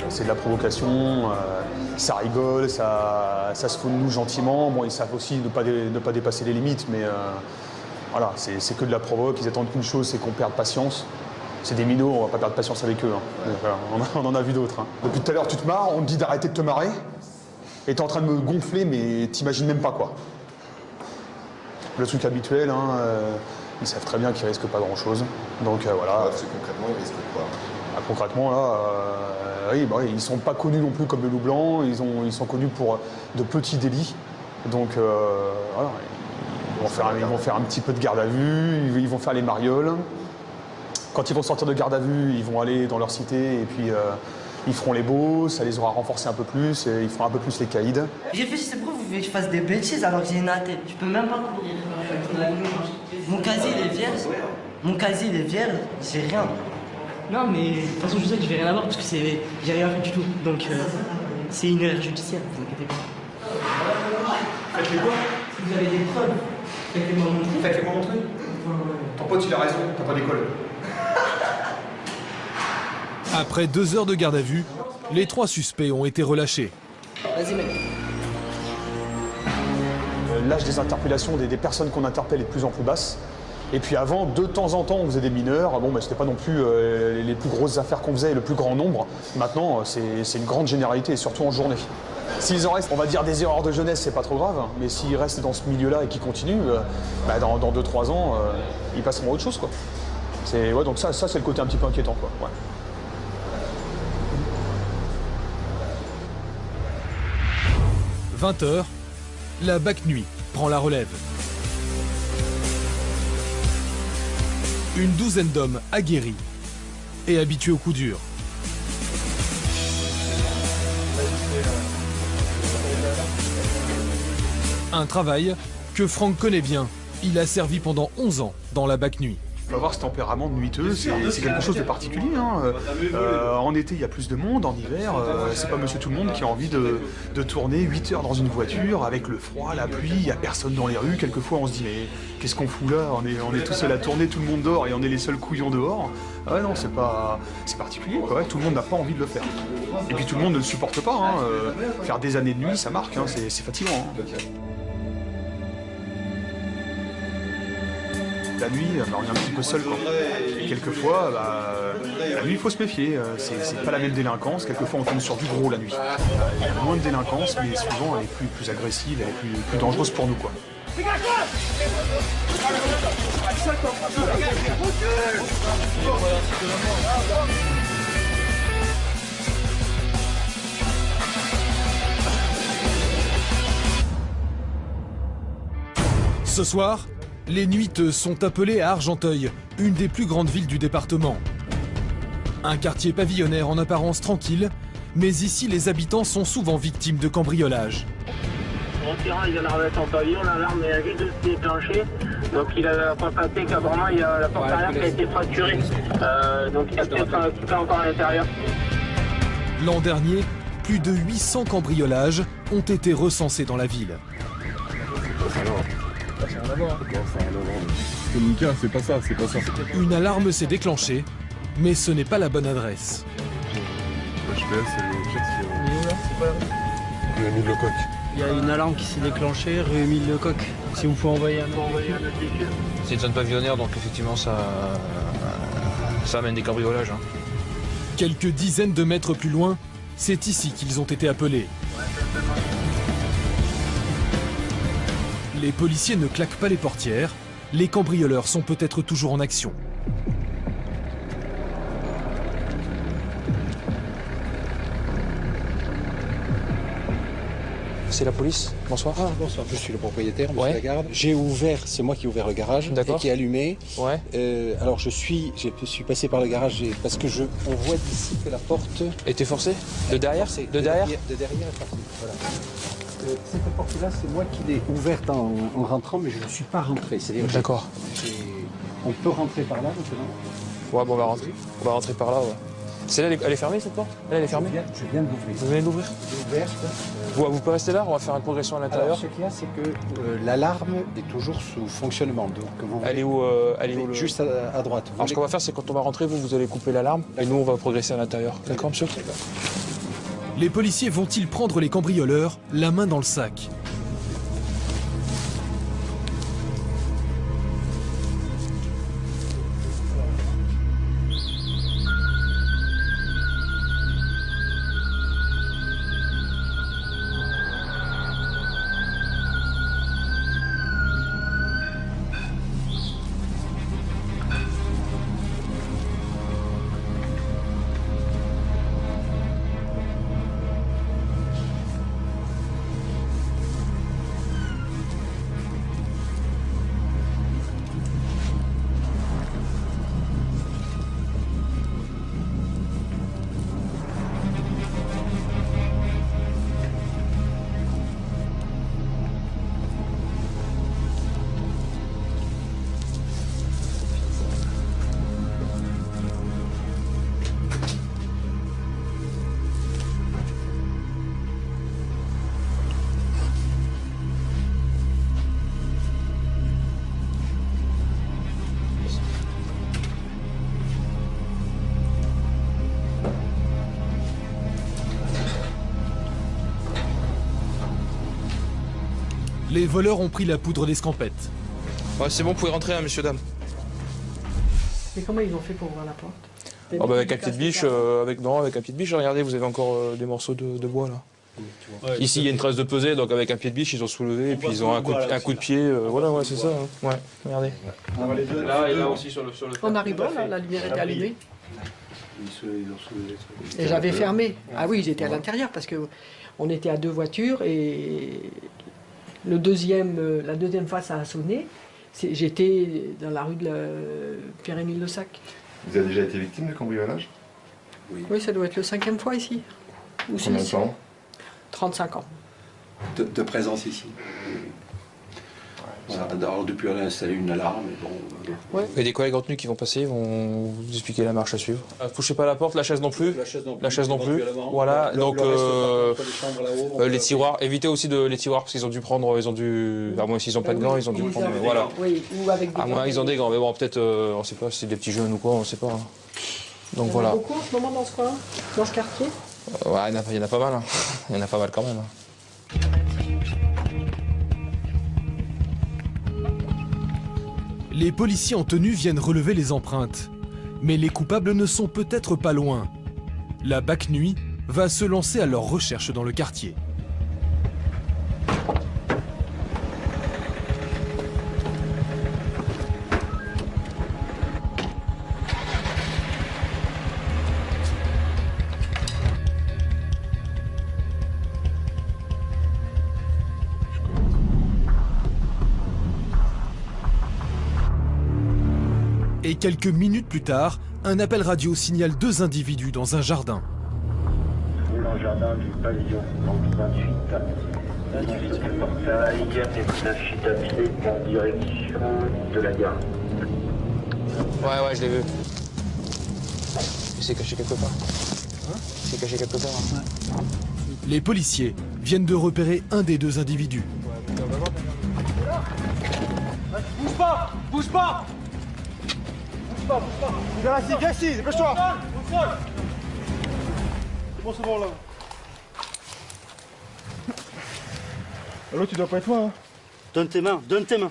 C'est de la provocation, ça rigole, ça se fout de nous gentiment. Bon, ils savent aussi ne pas dépasser les limites, mais voilà, c'est que de la provoque. Ils attendent qu'une chose, c'est qu'on perde patience. C'est des minots, on va pas perdre patience avec eux. Hein. On en a vu d'autres. Hein. Depuis tout à l'heure, tu te marres, on te dit d'arrêter de te marrer. Et t'es en train de me gonfler, mais t'imagines même pas quoi. Le truc habituel, hein, ils savent très bien qu'ils risquent pas grand-chose. Donc voilà. Parce que concrètement, ils risquent quoi? Concrètement, là, oui, ils sont pas connus non plus comme le loup blanc. Ils sont connus pour de petits délits. Donc voilà, ils vont faire un petit peu de garde à vue, ils vont faire les marioles. Quand ils vont sortir de garde à vue, ils vont aller dans leur cité et puis ils feront les beaux, ça les aura renforcés un peu plus, et ils feront un peu plus les caïds. J'ai fait, c'est pourquoi vous voulez que je fasse des bêtises alors que j'ai une AT? Je peux même pas courir. Mon casier il est vierge. Mon casier il est vierge, j'ai rien. Non mais de toute façon je sais que je vais rien avoir parce que j'ai rien fait du tout. Donc c'est une erreur judiciaire, vous inquiétez pas. Faites-les quoi? Si vous avez des preuves, faites-les-moi montrer. Faites-les-moi montrer. Ton pote il a raison, t'as pas d'école. Après 2 heures de garde à vue, les 3 suspects ont été relâchés. Vas-y mec. L'âge des interpellations des personnes qu'on interpelle est de plus en plus basse. Et puis avant, de temps en temps, on faisait des mineurs. Bon, c'était pas non plus les plus grosses affaires qu'on faisait et le plus grand nombre. Maintenant, c'est une grande généralité, et surtout en journée. S'ils en restent, on va dire, des erreurs de jeunesse, c'est pas trop grave. Mais s'ils restent dans ce milieu-là et qu'ils continuent, dans 2-3 ans, ils passeront à autre chose, quoi. Ouais, donc ça c'est le côté un petit peu inquiétant, quoi. Ouais. « 20h, la BAC Nuit prend la relève. Une douzaine d'hommes aguerris et habitués aux coups durs. Un travail que Franck connaît bien. Il a servi pendant 11 ans dans la BAC Nuit. Il faut avoir ce tempérament de nuiteux, c'est quelque chose de particulier. Hein. En été, il y a plus de monde, en hiver, c'est pas monsieur tout le monde qui a envie de tourner 8 heures dans une voiture avec le froid, la pluie, il n'y a personne dans les rues. Quelquefois, on se dit, mais qu'est-ce qu'on fout là? On est tout seul à tourner, tout le monde dort et on est les seuls couillons dehors. Ah ouais, non, c'est particulier, quoi. Tout le monde n'a pas envie de le faire. Et puis tout le monde ne le supporte pas. Hein. Faire des années de nuit, ça marque, hein. C'est fatigant. Hein. La nuit, on est un petit peu seul, quoi. Et quelquefois, la nuit, il faut se méfier. C'est pas la même délinquance. Quelquefois, on tombe sur du gros la nuit. Il y a moins de délinquance, mais souvent, elle est plus agressive, elle est plus dangereuse pour nous, quoi. Ce soir, les nuiteux sont appelés à Argenteuil, une des plus grandes villes du département. Un quartier pavillonnaire en apparence tranquille, mais ici les habitants sont souvent victimes de cambriolages. En tirant, il vient d'arriver en pavillon, l'alarme est juste déclenchée. Donc il a constaté qu'apparemment il y a la porte arrière qui a été fracturée. Donc il y a peut-être un occupant encore à l'intérieur. L'an dernier, plus de 800 cambriolages ont été recensés dans la ville. Nika, c'est pas ça, c'est pas ça. Une alarme s'est déclenchée, mais ce n'est pas la bonne adresse. Rue Émile Lecoq. Il y a une alarme qui s'est déclenchée, rue Émile Lecoq. Si vous pouvez envoyer un C'est une zone pavillonnaire, donc effectivement ça amène des cambriolages. Hein. Quelques dizaines de mètres plus loin, c'est ici qu'ils ont été appelés. Les policiers ne claquent pas les portières, les cambrioleurs sont peut-être toujours en action. C'est la police, bonsoir. Ah, bonsoir, je suis le propriétaire, monsieur Lagarde. J'ai ouvert, c'est moi qui ai ouvert le garage et qui ai allumé. Ouais. Alors je suis passé par le garage parce que on voit d'ici que la porte... était forcée? De derrière? De derrière? De derrière est forcée, voilà. Cette porte-là, c'est moi qui l'ai ouverte en rentrant, mais je ne suis pas rentré. D'accord. On peut rentrer par là maintenant? Ouais, bon, on va rentrer. On va rentrer par là, ouais. Celle-là, elle est fermée, cette porte? Elle est fermée? Je viens de l'ouvrir. Vous venez de l'ouvrir? Vous pouvez rester là, on va faire une progression à l'intérieur. Alors, ce qu'il y a, c'est que l'alarme est toujours sous fonctionnement. Donc, elle est où, juste à droite. Alors, ce qu'on va faire, c'est quand on va rentrer, vous allez couper l'alarme, et nous, on va progresser à l'intérieur. D'accord, monsieur? Les policiers vont-ils prendre les cambrioleurs la main dans le sac? Les voleurs ont pris la poudre d'escampette. Ouais, c'est bon, vous pouvez rentrer, hein, messieurs, dames. Mais comment ils ont fait pour ouvrir la porte? Avec un pied de biche, avec un pied de biche, regardez, vous avez encore des morceaux de bois là. Ouais, ici, il y a une trace de pesée, donc avec un pied de biche, ils ont soulevé et puis ils ont un coup de pied. Voilà, ouais, c'est ça. Hein. Ouais, regardez. Là et là aussi sur le En arrivant, là, la lumière était allumée. Et j'avais fermé. Ah oui, j'étais à l'intérieur parce que on était à deux voitures et la deuxième fois ça a sonné. J'étais dans la rue de Pierre-Émile Le Sac. Vous avez déjà été victime de cambriolage? Oui, ça doit être le 5e fois ici. Ou combien de temps? 35 ans. De présence ici. Voilà. Alors depuis on a installé une alarme. Ouais. Il y a des collègues retenus qui vont passer, ils vont vous expliquer la marche à suivre. Touchez pas la porte, la chaise non plus. La chaise non plus. Voilà, donc les tiroirs, évitez aussi les tiroirs parce qu'ils ont dû prendre, à moins s'ils ont pas de gants, ils ont dû prendre, voilà. Oui, ou avec des à moins ils ont des gants, mais bon peut-être, on sait pas si c'est des petits jeunes ou quoi, on sait pas. Donc voilà. Il y en a beaucoup en ce moment dans ce coin, dans ce quartier? Ouais, il y en a pas mal, hein. Il y en a pas mal quand même. Les policiers en tenue viennent relever les empreintes. Mais les coupables ne sont peut-être pas loin. La BAC Nuit va se lancer à leur recherche dans le quartier. Et quelques minutes plus tard, un appel radio signale 2 individus dans un jardin. Dans le jardin du pavillon, donc 28 portail, et vous affichez à pied en direction de la gare. Ouais, je l'ai vu. Il s'est caché quelque part. Il s'est caché quelque part. Ouais. Les policiers viennent de repérer un des 2 individus. Bouge pas! Bouge pas! Bouge pas! Viens ici, dépêche-toi! Bon, c'est bon là. Allô, tu dois pas être loin, hein? Donne tes mains, donne tes mains.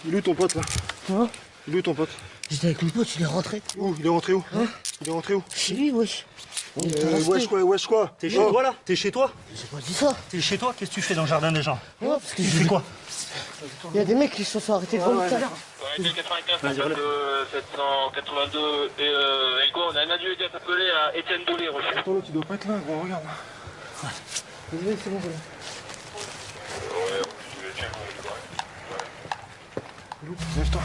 Il est où ton pote là? Hein? Il est où ton pote? J'étais avec mon pote, il est rentré. Où? Il est rentré où? Hein? Il est rentré où? Chez lui, wesh. Wesh quoi? T'es chez toi là? T'es chez toi? J'ai pas dit ça. T'es chez toi? Qu'est-ce que tu fais dans le jardin des gens? Ouais, parce que tu fais quoi? Il y a des mecs qui se sont fait arrêter devant nous tout à l'heure. 95, 782 et Elgo, on a un adulte appelé à Étienne Doulé. Attends, là, tu dois pas être là, gros, regarde. Désolé, c'est bon, voilà. Lève-toi.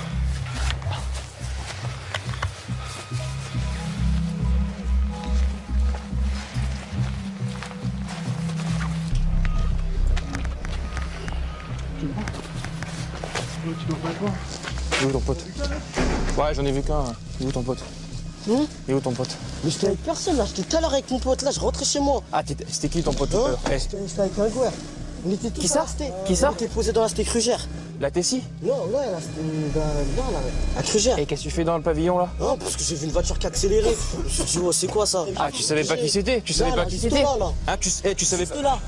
Tu dois pas être loin. Il est où ton pote? Ouais, j'en ai vu qu'un. Il est où ton pote? Il est où ton pote? Mais j'étais avec personne là, j'étais tout à l'heure avec mon pote là, je rentrais chez moi. Ah, c'était qui ton pote tout à l'heure? J'étais avec un joueur. On était tous à la cité. Qui ça? On était posé dans la cité Crugère. La Tessie? Non, ouais, la cité à Crugère. Et qu'est-ce que tu fais dans le pavillon là? Non, parce que j'ai vu une voiture qui accélérait. Je me suis dit, oh, c'est quoi ça? Ah, tu savais pas qui c'était? Tu savais pas qui c'était? Ah, tu savais pas. Là,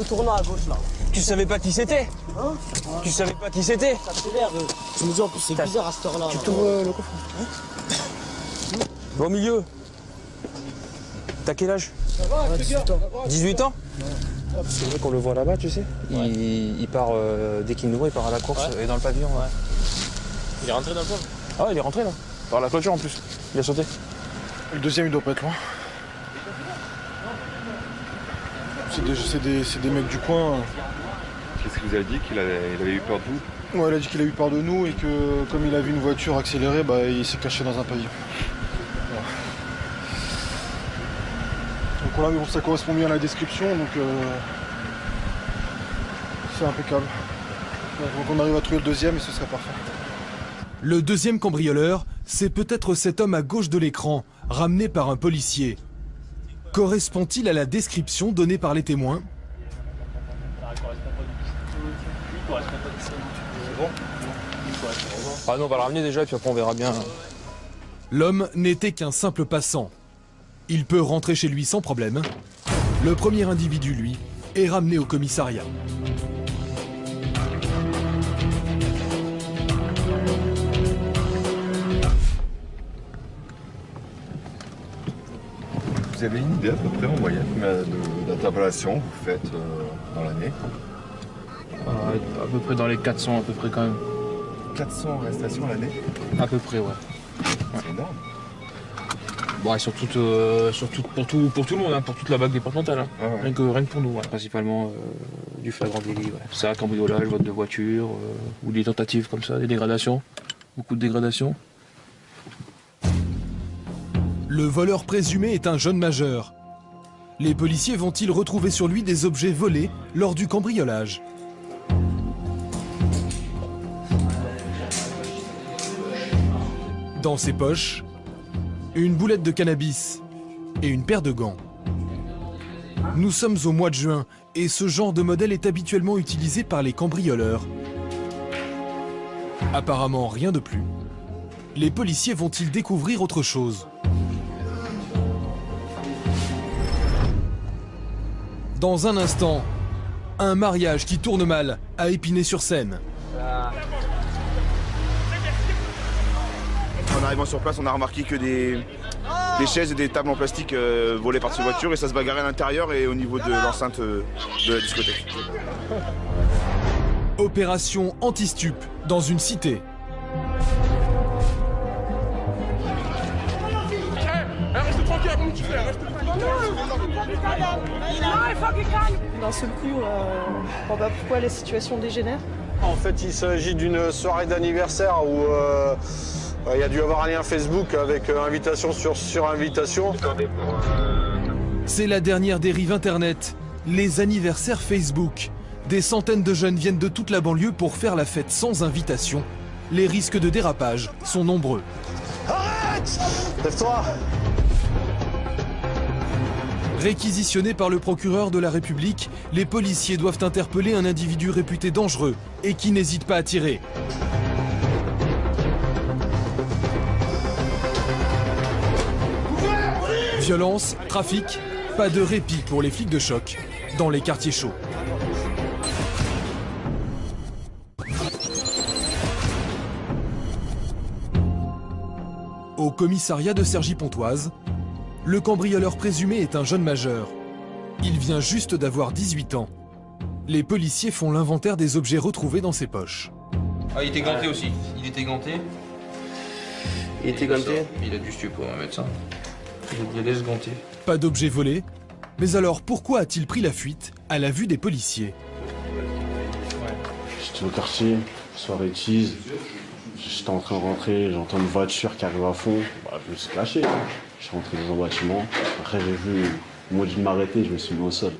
au tournant à gauche là. Tu savais pas qui c'était? Hein? Tu savais pas qui c'était? Ça accélère. Je me dis en plus, c'est bizarre à cette heure-là. Tu t'ouvres le coffre. Va au milieu. T'as quel âge? Ça va, 18 ans. 18 ans? Parce que le mec, on le voit là-bas, tu sais. Il part, dès qu'il nous voit, il part à la course et dans le pavillon. Ouais. Il est rentré dans le pavillon? Ah, il est rentré là. Par la clôture en plus. Il a sauté. Le deuxième, il doit pas être loin. C'est des mecs du coin. Qu'est-ce qu'il vous a dit? Qu'il avait eu peur de vous? Ouais, il a dit qu'il a eu peur de nous et que comme il a vu une voiture accélérer, bah, il s'est caché dans un pavillon. Voilà. Donc là, bon, ça correspond bien à la description, donc c'est impeccable. Donc on arrive à trouver le deuxième et ce serait parfait. Le deuxième cambrioleur, c'est peut-être cet homme à gauche de l'écran, ramené par un policier. Correspond-il à la description donnée par les témoins? Ah non, on va le ramener déjà et puis après on verra bien. L'homme n'était qu'un simple passant. Il peut rentrer chez lui sans problème. Le premier individu, lui, est ramené au commissariat. Vous avez une idée à peu près en moyenne d'interpellation que vous faites dans l'année? À peu près dans les 400 à peu près quand même. 400 arrestations l'année? À peu près, ouais. C'est énorme. Bon, et surtout pour tout le monde, hein, pour toute la vague départementale. Hein. Ah ouais. Rien que pour nous, ouais. Principalement du flagrant délit. Ouais. Ça, cambriolage, vote de voiture, ou des tentatives comme ça, des dégradations. Beaucoup de dégradations. Le voleur présumé est un jeune majeur. Les policiers vont-ils retrouver sur lui des objets volés lors du cambriolage? Dans ses poches, une boulette de cannabis et une paire de gants. Nous sommes au mois de juin et ce genre de modèle est habituellement utilisé par les cambrioleurs. Apparemment rien de plus. Les policiers vont-ils découvrir autre chose? Dans un instant, un mariage qui tourne mal à Épinay-sur-Seine. En arrivant sur place, on a remarqué que des chaises et des tables en plastique volées par ces voitures et ça se bagarrait à l'intérieur et au niveau de l'enceinte de la discothèque. Opération anti-stup dans une cité. Reste tranquille, comment tu fais? Reste tranquille. D'un seul coup, pourquoi la situation dégénère. En fait, il s'agit d'une soirée d'anniversaire où il y a dû avoir un lien Facebook avec invitation sur invitation. C'est la dernière dérive Internet, les anniversaires Facebook. Des centaines de jeunes viennent de toute la banlieue pour faire la fête sans invitation. Les risques de dérapage sont nombreux. Arrête! Lève-toi! Réquisitionnés par le procureur de la République, les policiers doivent interpeller un individu réputé dangereux et qui n'hésite pas à tirer. Violence, trafic, pas de répit pour les flics de choc dans les quartiers chauds. Au commissariat de Cergy-Pontoise, le cambrioleur présumé est un jeune majeur. Il vient juste d'avoir 18 ans. Les policiers font l'inventaire des objets retrouvés dans ses poches. Ah, il était ganté aussi. Il était ganté. Il était ganté? Il a du stup, on va mettre ça. Il laisse ganté. Pas d'objets volés. Mais alors pourquoi a-t-il pris la fuite à la vue des policiers? J'étais au quartier, soirée cheese. J'étais en train de rentrer, j'entends une voiture qui arrive à fond. Bah, je me suis caché. Je suis rentré dans un bâtiment. Après, j'ai vu, au moment de m'arrêter, je me suis mis au sol.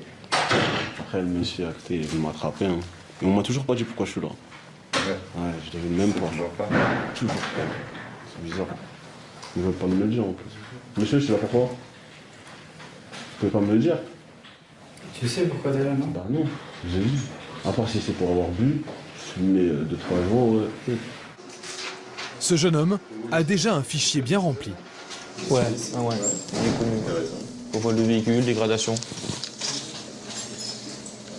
Après, le monsieur à côté est venu m'attraper. Hein. Et on m'a toujours pas dit pourquoi je suis là. Ouais, je devine même pas. Toujours pas. C'est bizarre. Ils veulent pas me le dire en plus. Monsieur, je suis là pourquoi? Vous pouvez pas me le dire? Tu sais pourquoi t'es là, non? Bah non, j'ai dit. À part si c'est pour avoir bu, fumé 2-3 jours, ouais. Ce jeune homme a déjà un fichier bien rempli. Ouais, ah ouais, il est connu. Au vol de véhicule, dégradation.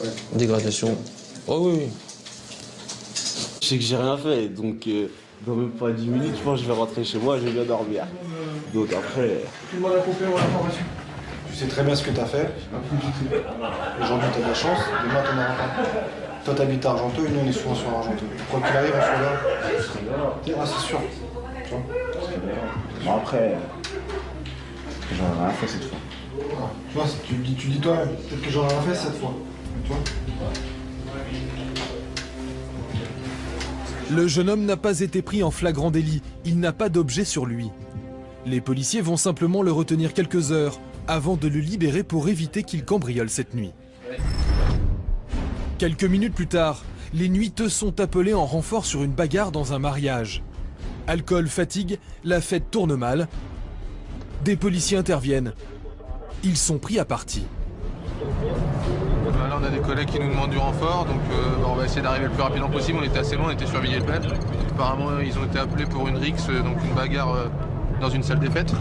Ouais. Dégradation. Oh oui, oui. Je sais que j'ai rien fait, donc dans même pas 10 minutes, je pense que je vais rentrer chez moi et je vais bien dormir. Donc après... Tout le monde a compris mon information. Tu sais très bien ce que t'as fait. Aujourd'hui, t'as de la chance, demain, t'en auras pas. Toi, t'habites à Argenteuil, nous, on est souvent sur Argenteuil. Quoi qu'il arrive, on se là. Ah, c'est sûr. Tu vois. Bon, après, j'en ai rien fait cette fois. Ah, tu vois, tu dis toi-même, peut-être que j'en ai rien fait cette fois. Tu vois. Le jeune homme n'a pas été pris en flagrant délit. Il n'a pas d'objet sur lui. Les policiers vont simplement le retenir quelques heures avant de le libérer pour éviter qu'il cambriole cette nuit. Quelques minutes plus tard, les nuiteux sont appelés en renfort sur une bagarre dans un mariage. Alcool, fatigue, la fête tourne mal. Des policiers interviennent. Ils sont pris à partie. Là, on a des collègues qui nous demandent du renfort, donc on va essayer d'arriver le plus rapidement possible. On était assez loin, on était sur Villiers-le-Bel. Apparemment, ils ont été appelés pour une rixe, donc une bagarre dans une salle des fêtes.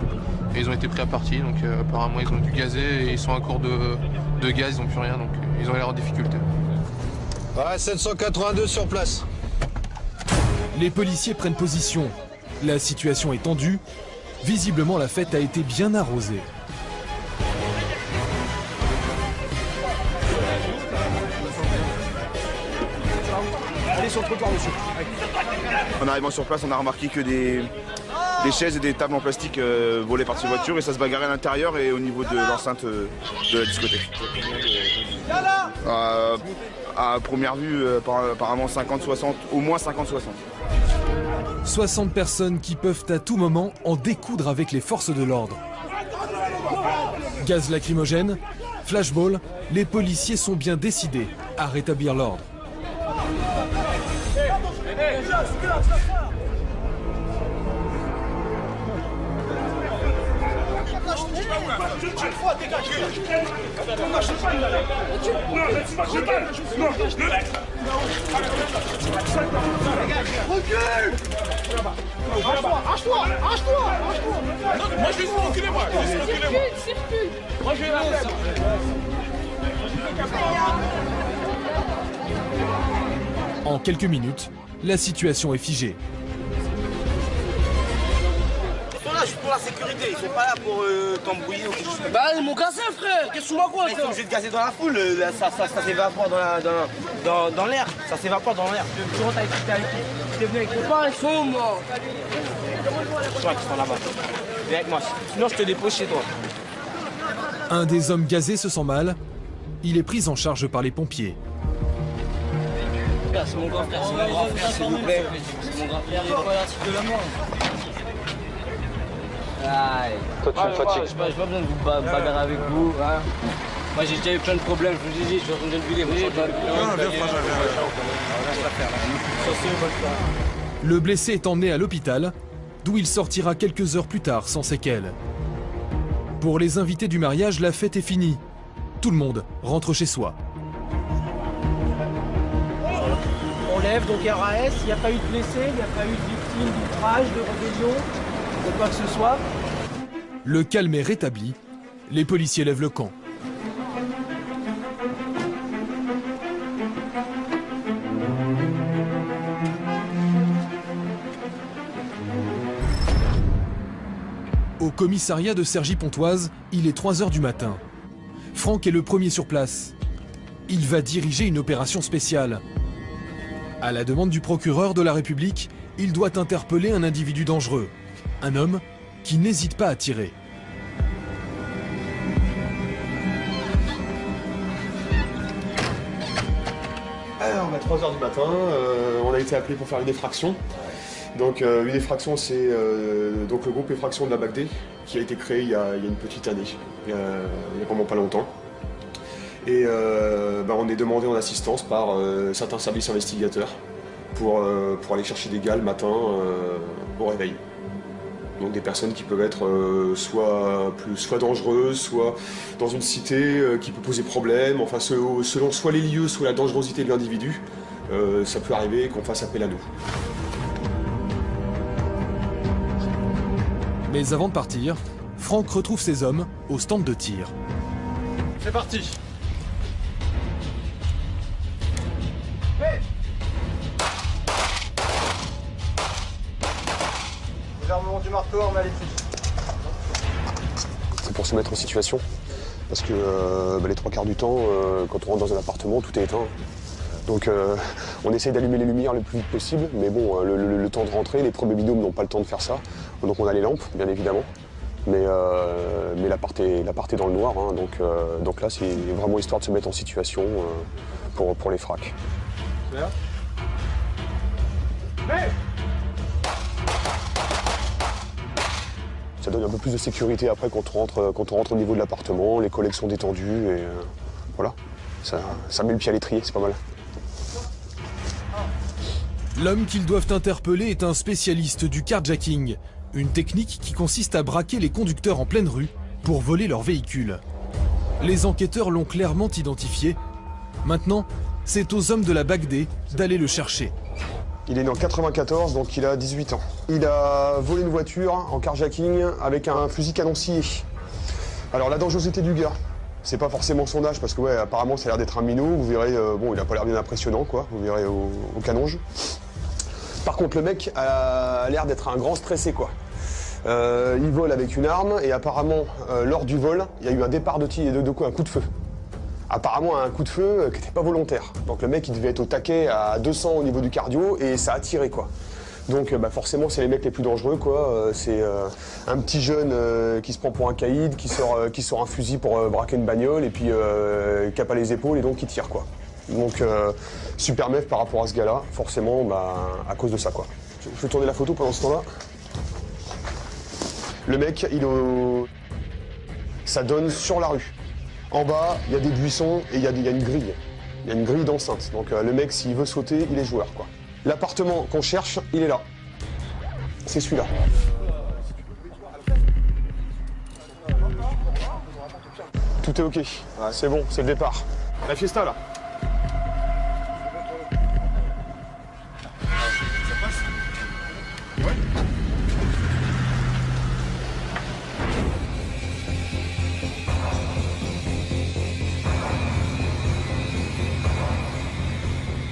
Et ils ont été pris à partie, donc apparemment ils ont dû gazer et ils sont à court de gaz, ils n'ont plus rien, donc ils ont l'air en difficulté. Ouais, 782 sur place. Les policiers prennent position. La situation est tendue. Visiblement, la fête a été bien arrosée. Allez sur le trottoir, monsieur. En arrivant sur place, on a remarqué que des chaises et des tables en plastique volées par ces voitures et ça se bagarrait à l'intérieur et au niveau de l'enceinte de la discothèque. À première vue, apparemment 50-60, au moins 50-60. 60 personnes qui peuvent à tout moment en découdre avec les forces de l'ordre. Gaz lacrymogène, flashball, les policiers sont bien décidés à rétablir l'ordre. Moi je vais reculer, moi. Circule. Moi je vais En quelques minutes, la situation est figée. Ils sont là juste pour la sécurité, ils sont pas là pour t'embrouiller ou quelque chose. Bah ils m'ont cassé frère, qu'est-ce que tu m'as quoi? Ils sont obligés de gazer dans la foule, ça s'évapore dans l'air, ça s'évapore dans l'air. Tu rentres avec qui t'es venu avec tes pas, ils sont morts. Toi qui sont là-bas, viens avec moi, sinon je te dépose chez toi. Un des hommes gazés se sent mal. Il est pris en charge par les pompiers. frère, c'est mon grand frère, s'il vous plaît. C'est mon grand frère, il est pas l'article de la mort. Aïe. Toi, tu me fatigues. J'ai pas besoin de vous bagarrer avec vous. Hein. Moi, j'ai déjà eu plein de problèmes, je vous ai dit, je suis en train de le vider. Le blessé est emmené à l'hôpital, d'où il sortira quelques heures plus tard sans séquelles. Pour les invités du mariage, la fête est finie. Tout le monde rentre chez soi. On lève donc RAS, il n'y a pas eu de blessés, il n'y a pas eu de victimes d'outrage, de rébellion, de quoi que ce soit. Le calme est rétabli, les policiers lèvent le camp. Au commissariat de Cergy-Pontoise, il est 3 h du matin. Franck est le premier sur place. Il va diriger une opération spéciale. À la demande du procureur de la République, il doit interpeller un individu dangereux. Un homme qui n'hésite pas à tirer. Alors, 3 h du matin, on a été appelé pour faire une effraction. Donc une effraction, c'est donc le groupe Effraction de la BAC-D qui a été créé il y a une petite année, il y a vraiment pas longtemps. Et on est demandé en assistance par certains services investigateurs pour aller chercher des gars le matin au réveil. Donc des personnes qui peuvent être soit dangereuses, soit dans une cité qui peut poser problème, enfin selon soit les lieux, soit la dangerosité de l'individu, ça peut arriver qu'on fasse appel à nous. Mais avant de partir, Franck retrouve ses hommes au stand de tir. C'est parti. Gouvernement du marteau, arme à l'étui. C'est pour se mettre en situation, parce que les 3 quarts du temps, quand on rentre dans un appartement, tout est éteint. Donc on essaye d'allumer les lumières le plus vite possible, mais bon, le temps de rentrer, les premiers binômes n'ont pas le temps de faire ça. Donc on a les lampes, bien évidemment, mais l'appart est dans le noir, hein, donc là c'est vraiment histoire de se mettre en situation pour les fracs. Claire. Ça donne un peu plus de sécurité après quand on rentre au niveau de l'appartement, les collègues sont détendus et voilà, ça met le pied à l'étrier, c'est pas mal. L'homme qu'ils doivent interpeller est un spécialiste du carjacking, une technique qui consiste à braquer les conducteurs en pleine rue pour voler leur véhicule. Les enquêteurs l'ont clairement identifié. Maintenant, c'est aux hommes de la BAC-D d'aller le chercher. Il est né en 94, donc il a 18 ans. Il a volé une voiture en carjacking avec un fusil canon scié. Alors la dangerosité du gars, c'est pas forcément son âge, parce que ouais, apparemment ça a l'air d'être un minot, vous verrez, bon il a pas l'air bien impressionnant quoi, vous verrez au canonge. Par contre le mec a l'air d'être un grand stressé quoi. Il vole avec une arme et apparemment lors du vol, il y a eu un départ un coup de feu. Apparemment un coup de feu qui n'était pas volontaire. Donc le mec il devait être au taquet à 200 au niveau du cardio et ça a tiré quoi. Donc forcément c'est les mecs les plus dangereux quoi. C'est un petit jeune qui se prend pour un caïd, qui sort un fusil pour braquer une bagnole et puis qui a pas les épaules et donc qui tire quoi. Donc super meuf par rapport à ce gars-là, forcément à cause de ça quoi. Je vais tourner la photo pendant ce temps-là. Le mec ça donne sur la rue. En bas, il y a des buissons et il y a une grille. Il y a une grille d'enceinte. Donc le mec, s'il veut sauter, il est joueur, quoi. L'appartement qu'on cherche, il est là. C'est celui-là. Tout est OK. C'est bon, c'est le départ. La fiesta, là.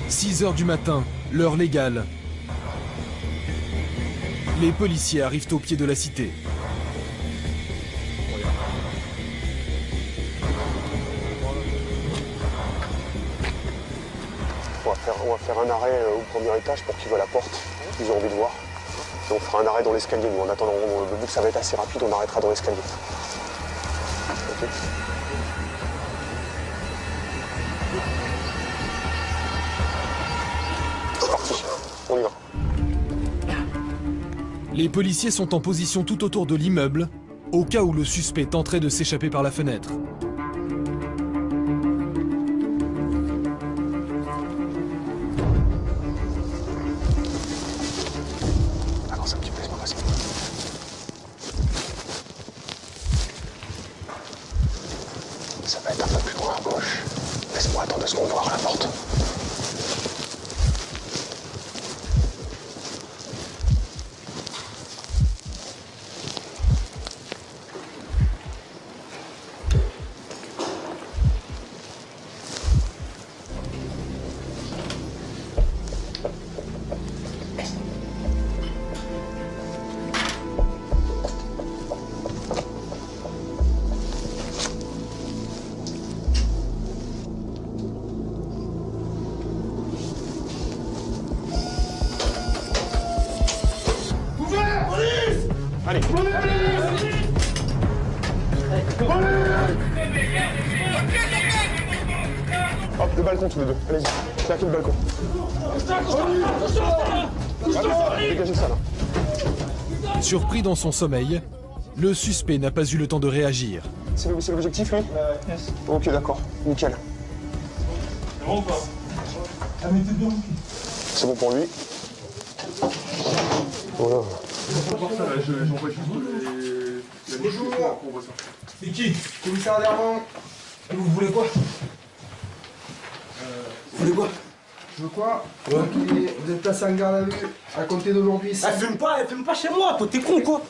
6 h du matin, l'heure légale. Les policiers arrivent au pied de la cité. On va faire un arrêt au premier étage pour qu'ils voient la porte. Ils ont envie de voir. Et on fera un arrêt dans l'escalier. En attendant, vu que ça va être assez rapide, on arrêtera dans l'escalier. Ok. Les policiers sont en position tout autour de l'immeuble, au cas où le suspect tenterait de s'échapper par la fenêtre. Avance un petit peu, laisse-moi passer. Ça va être un peu plus loin à gauche. Laisse-moi attendre 2 secondes voir la porte. Allez. Hop, le balcon tous les deux. Allez-y. Claquez le balcon. Dégagez ça là. Surpris dans son sommeil, le suspect n'a pas eu le temps de réagir. C'est l'objectif, lui Ok, d'accord. Nickel. C'est bon ou pas? Ah, mais t'es bien. C'est bon pour lui. Voilà. C'est qui? Commissaire Dermont. Vous voulez quoi? Vous voulez quoi? Je veux quoi? Ouais. Vous êtes placé en garde à vue à compter d'aujourd'hui. Elle fume pas chez moi, toi, t'es con quoi?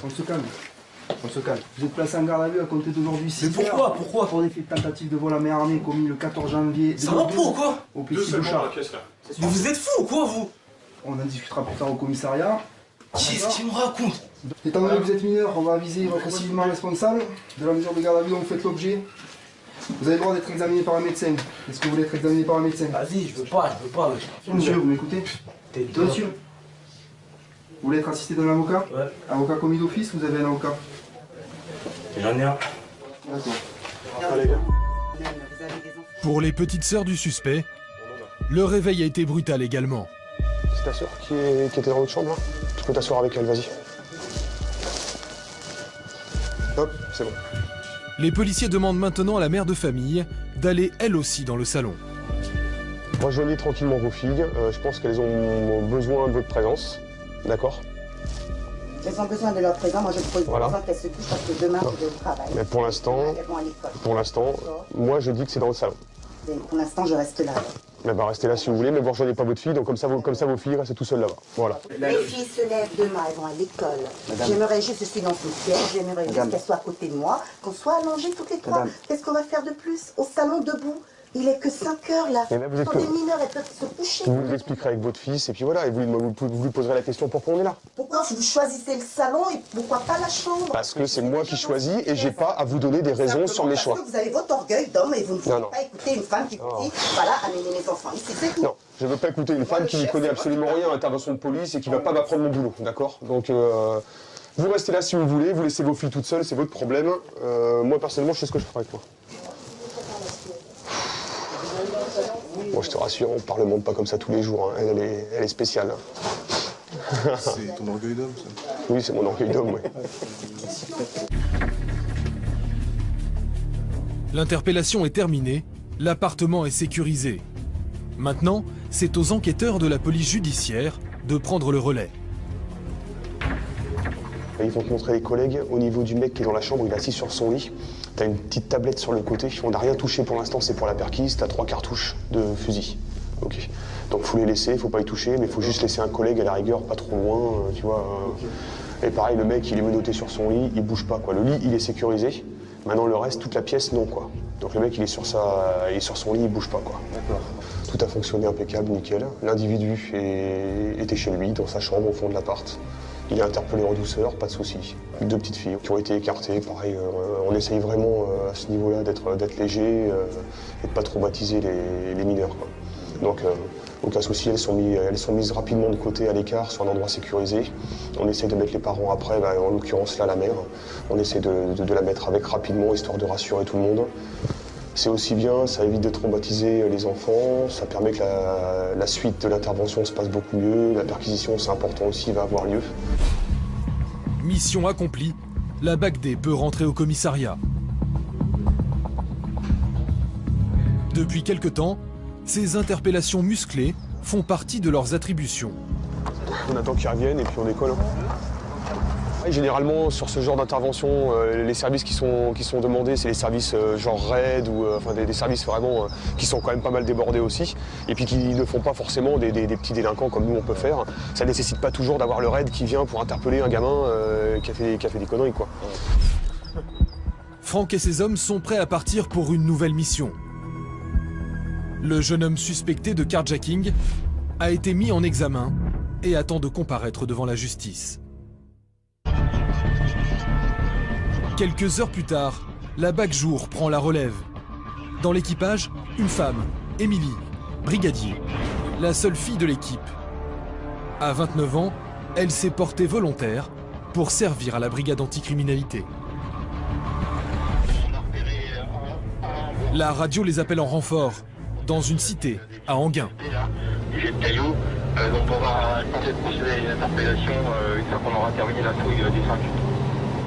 On se calme. On se calme. Vous êtes placé en garde à vue à compter d'aujourd'hui. Mais pourquoi? Pourquoi? Pour des faits de tentative de vol à main armée commis le 14 janvier. Ça va pour quoi? Au Plessis de Char. Mais vous êtes fou ou quoi, vous? On en discutera plus tard au commissariat. Qu'est-ce qu'il me raconte? Étant donné que vous êtes mineur, on va aviser votre civilement responsable de la mesure de garde à vue dont vous faites l'objet. Vous avez le droit d'être examiné par un médecin. Est-ce que vous voulez être examiné par un médecin? Vas-y, je veux pas. Monsieur, vous m'écoutez? Monsieur, vous voulez être assisté d'un avocat? Ouais. Avocat commis d'office, vous avez un avocat? J'en ai un. D'accord. Pour les petites sœurs du suspect, le réveil a été brutal également. C'est ta sœur qui était dans l'autre chambre là? Tu peux t'asseoir avec elle, vas-y. Hop, c'est bon. Les policiers demandent maintenant à la mère de famille d'aller elle aussi dans le salon. Rejoignez tranquillement vos filles. Je pense qu'elles ont besoin de votre présence. D'accord? Elles ont besoin de leur présence. Moi, je propose Voilà. qu'elles se couchent parce que demain, je vais au travail. Mais pour l'instant, Elles vont à l'école. moi je dis que c'est dans le salon. Et pour l'instant, je reste là. Mais bah restez là si vous voulez, mais vous rejoignez pas votre fille, donc comme ça vos filles restent tout seules là-bas. Voilà. Les filles se lèvent demain, elles vont à l'école. J'aimerais juste, je suis dans ce siège, j'aimerais juste qu'elles soient à côté de moi, qu'on soit allongés toutes les trois. Qu'est-ce qu'on va faire de plus? Au salon, debout. Il est que 5 heures là. Et là, vous êtes Quand que- des mineurs, elles peuvent se coucher. Vous l'expliquerez avec votre fils, et puis voilà, et vous lui poserez la question pourquoi on est là. Pourquoi vous choisissez le salon et pourquoi pas la chambre? Parce que c'est moi qui choisis et j'ai pas à vous donner des raisons sur mes choix. Parce que vous avez votre orgueil d'homme et vous ne voulez Non. pas écouter une femme qui vous dit voilà, amenez mes enfants ici, c'est tout. Non, je veux pas écouter une femme qui n'y connaît absolument rien à l'intervention de police et qui va pas m'apprendre mon boulot, d'accord? Donc vous restez là si vous voulez, vous laissez vos filles toutes seules, c'est votre problème. Moi personnellement, je sais ce que je ferai avec moi. Moi je te rassure, on parlemente pas comme ça tous les jours, hein. Elle est spéciale. Hein. C'est ton orgueil d'homme, ça? Oui, c'est mon orgueil d'homme, oui. L'interpellation est terminée, l'appartement est sécurisé. Maintenant, c'est aux enquêteurs de la police judiciaire de prendre le relais. Ils vont te montrer les collègues. Au niveau du mec qui est dans la chambre, il est assis sur son lit. T'as une petite tablette sur le côté. On n'a rien touché pour l'instant, c'est pour la perquise. T'as 3 cartouches de fusil. Ok. Donc faut les laisser, faut pas y toucher, mais faut juste laisser un collègue à la rigueur, pas trop loin, tu vois. Et pareil, le mec, il est menotté sur son lit, il bouge pas, quoi. Le lit, il est sécurisé. Maintenant, le reste, toute la pièce, non, quoi. Donc le mec, il est sur son lit, il bouge pas, quoi. D'accord. Tout a fonctionné impeccable, nickel. L'individu était chez lui, dans sa chambre, au fond de l'appart. Il est interpellé en douceur, pas de soucis. 2 petites filles qui ont été écartées, pareil, on essaye vraiment à ce niveau-là d'être léger et de pas traumatiser les mineurs, quoi. Donc aucun souci, elles sont mises rapidement de côté à l'écart sur un endroit sécurisé. On essaie de mettre les parents après, en l'occurrence là la mère. On essaie de la mettre avec rapidement, histoire de rassurer tout le monde. C'est aussi bien, ça évite de traumatiser les enfants, ça permet que la suite de l'intervention se passe beaucoup mieux, la perquisition, c'est important aussi, va avoir lieu. Mission accomplie, la BAC-D peut rentrer au commissariat. Depuis quelque temps, ces interpellations musclées font partie de leurs attributions. On attend qu'ils reviennent et puis on décolle. Généralement, sur ce genre d'intervention, les services qui sont demandés, c'est les services genre RAID ou enfin des services vraiment qui sont quand même pas mal débordés aussi, et puis qui ne font pas forcément des petits délinquants comme nous on peut faire. Ça nécessite pas toujours d'avoir le RAID qui vient pour interpeller un gamin qui a fait des conneries, quoi. Franck et ses hommes sont prêts à partir pour une nouvelle mission. Le jeune homme suspecté de carjacking a été mis en examen et attend de comparaître devant la justice. Quelques heures plus tard, la BAC Jour prend la relève. Dans l'équipage, une femme, Émilie, brigadier, la seule fille de l'équipe. À 29 ans, elle s'est portée volontaire pour servir à la brigade anticriminalité. La radio les appelle en renfort, dans une cité, à Enghien. J'ai de cailloux, donc on va tenter de procéder à une interpellation une fois qu'on aura terminé la fouille des 5.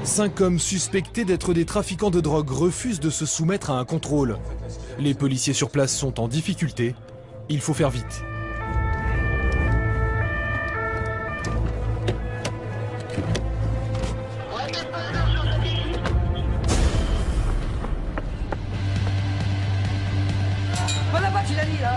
5 hommes suspectés d'être des trafiquants de drogue refusent de se soumettre à un contrôle. Les policiers sur place sont en difficulté. Il faut faire vite. Voilà là-bas, tu l'as mis là.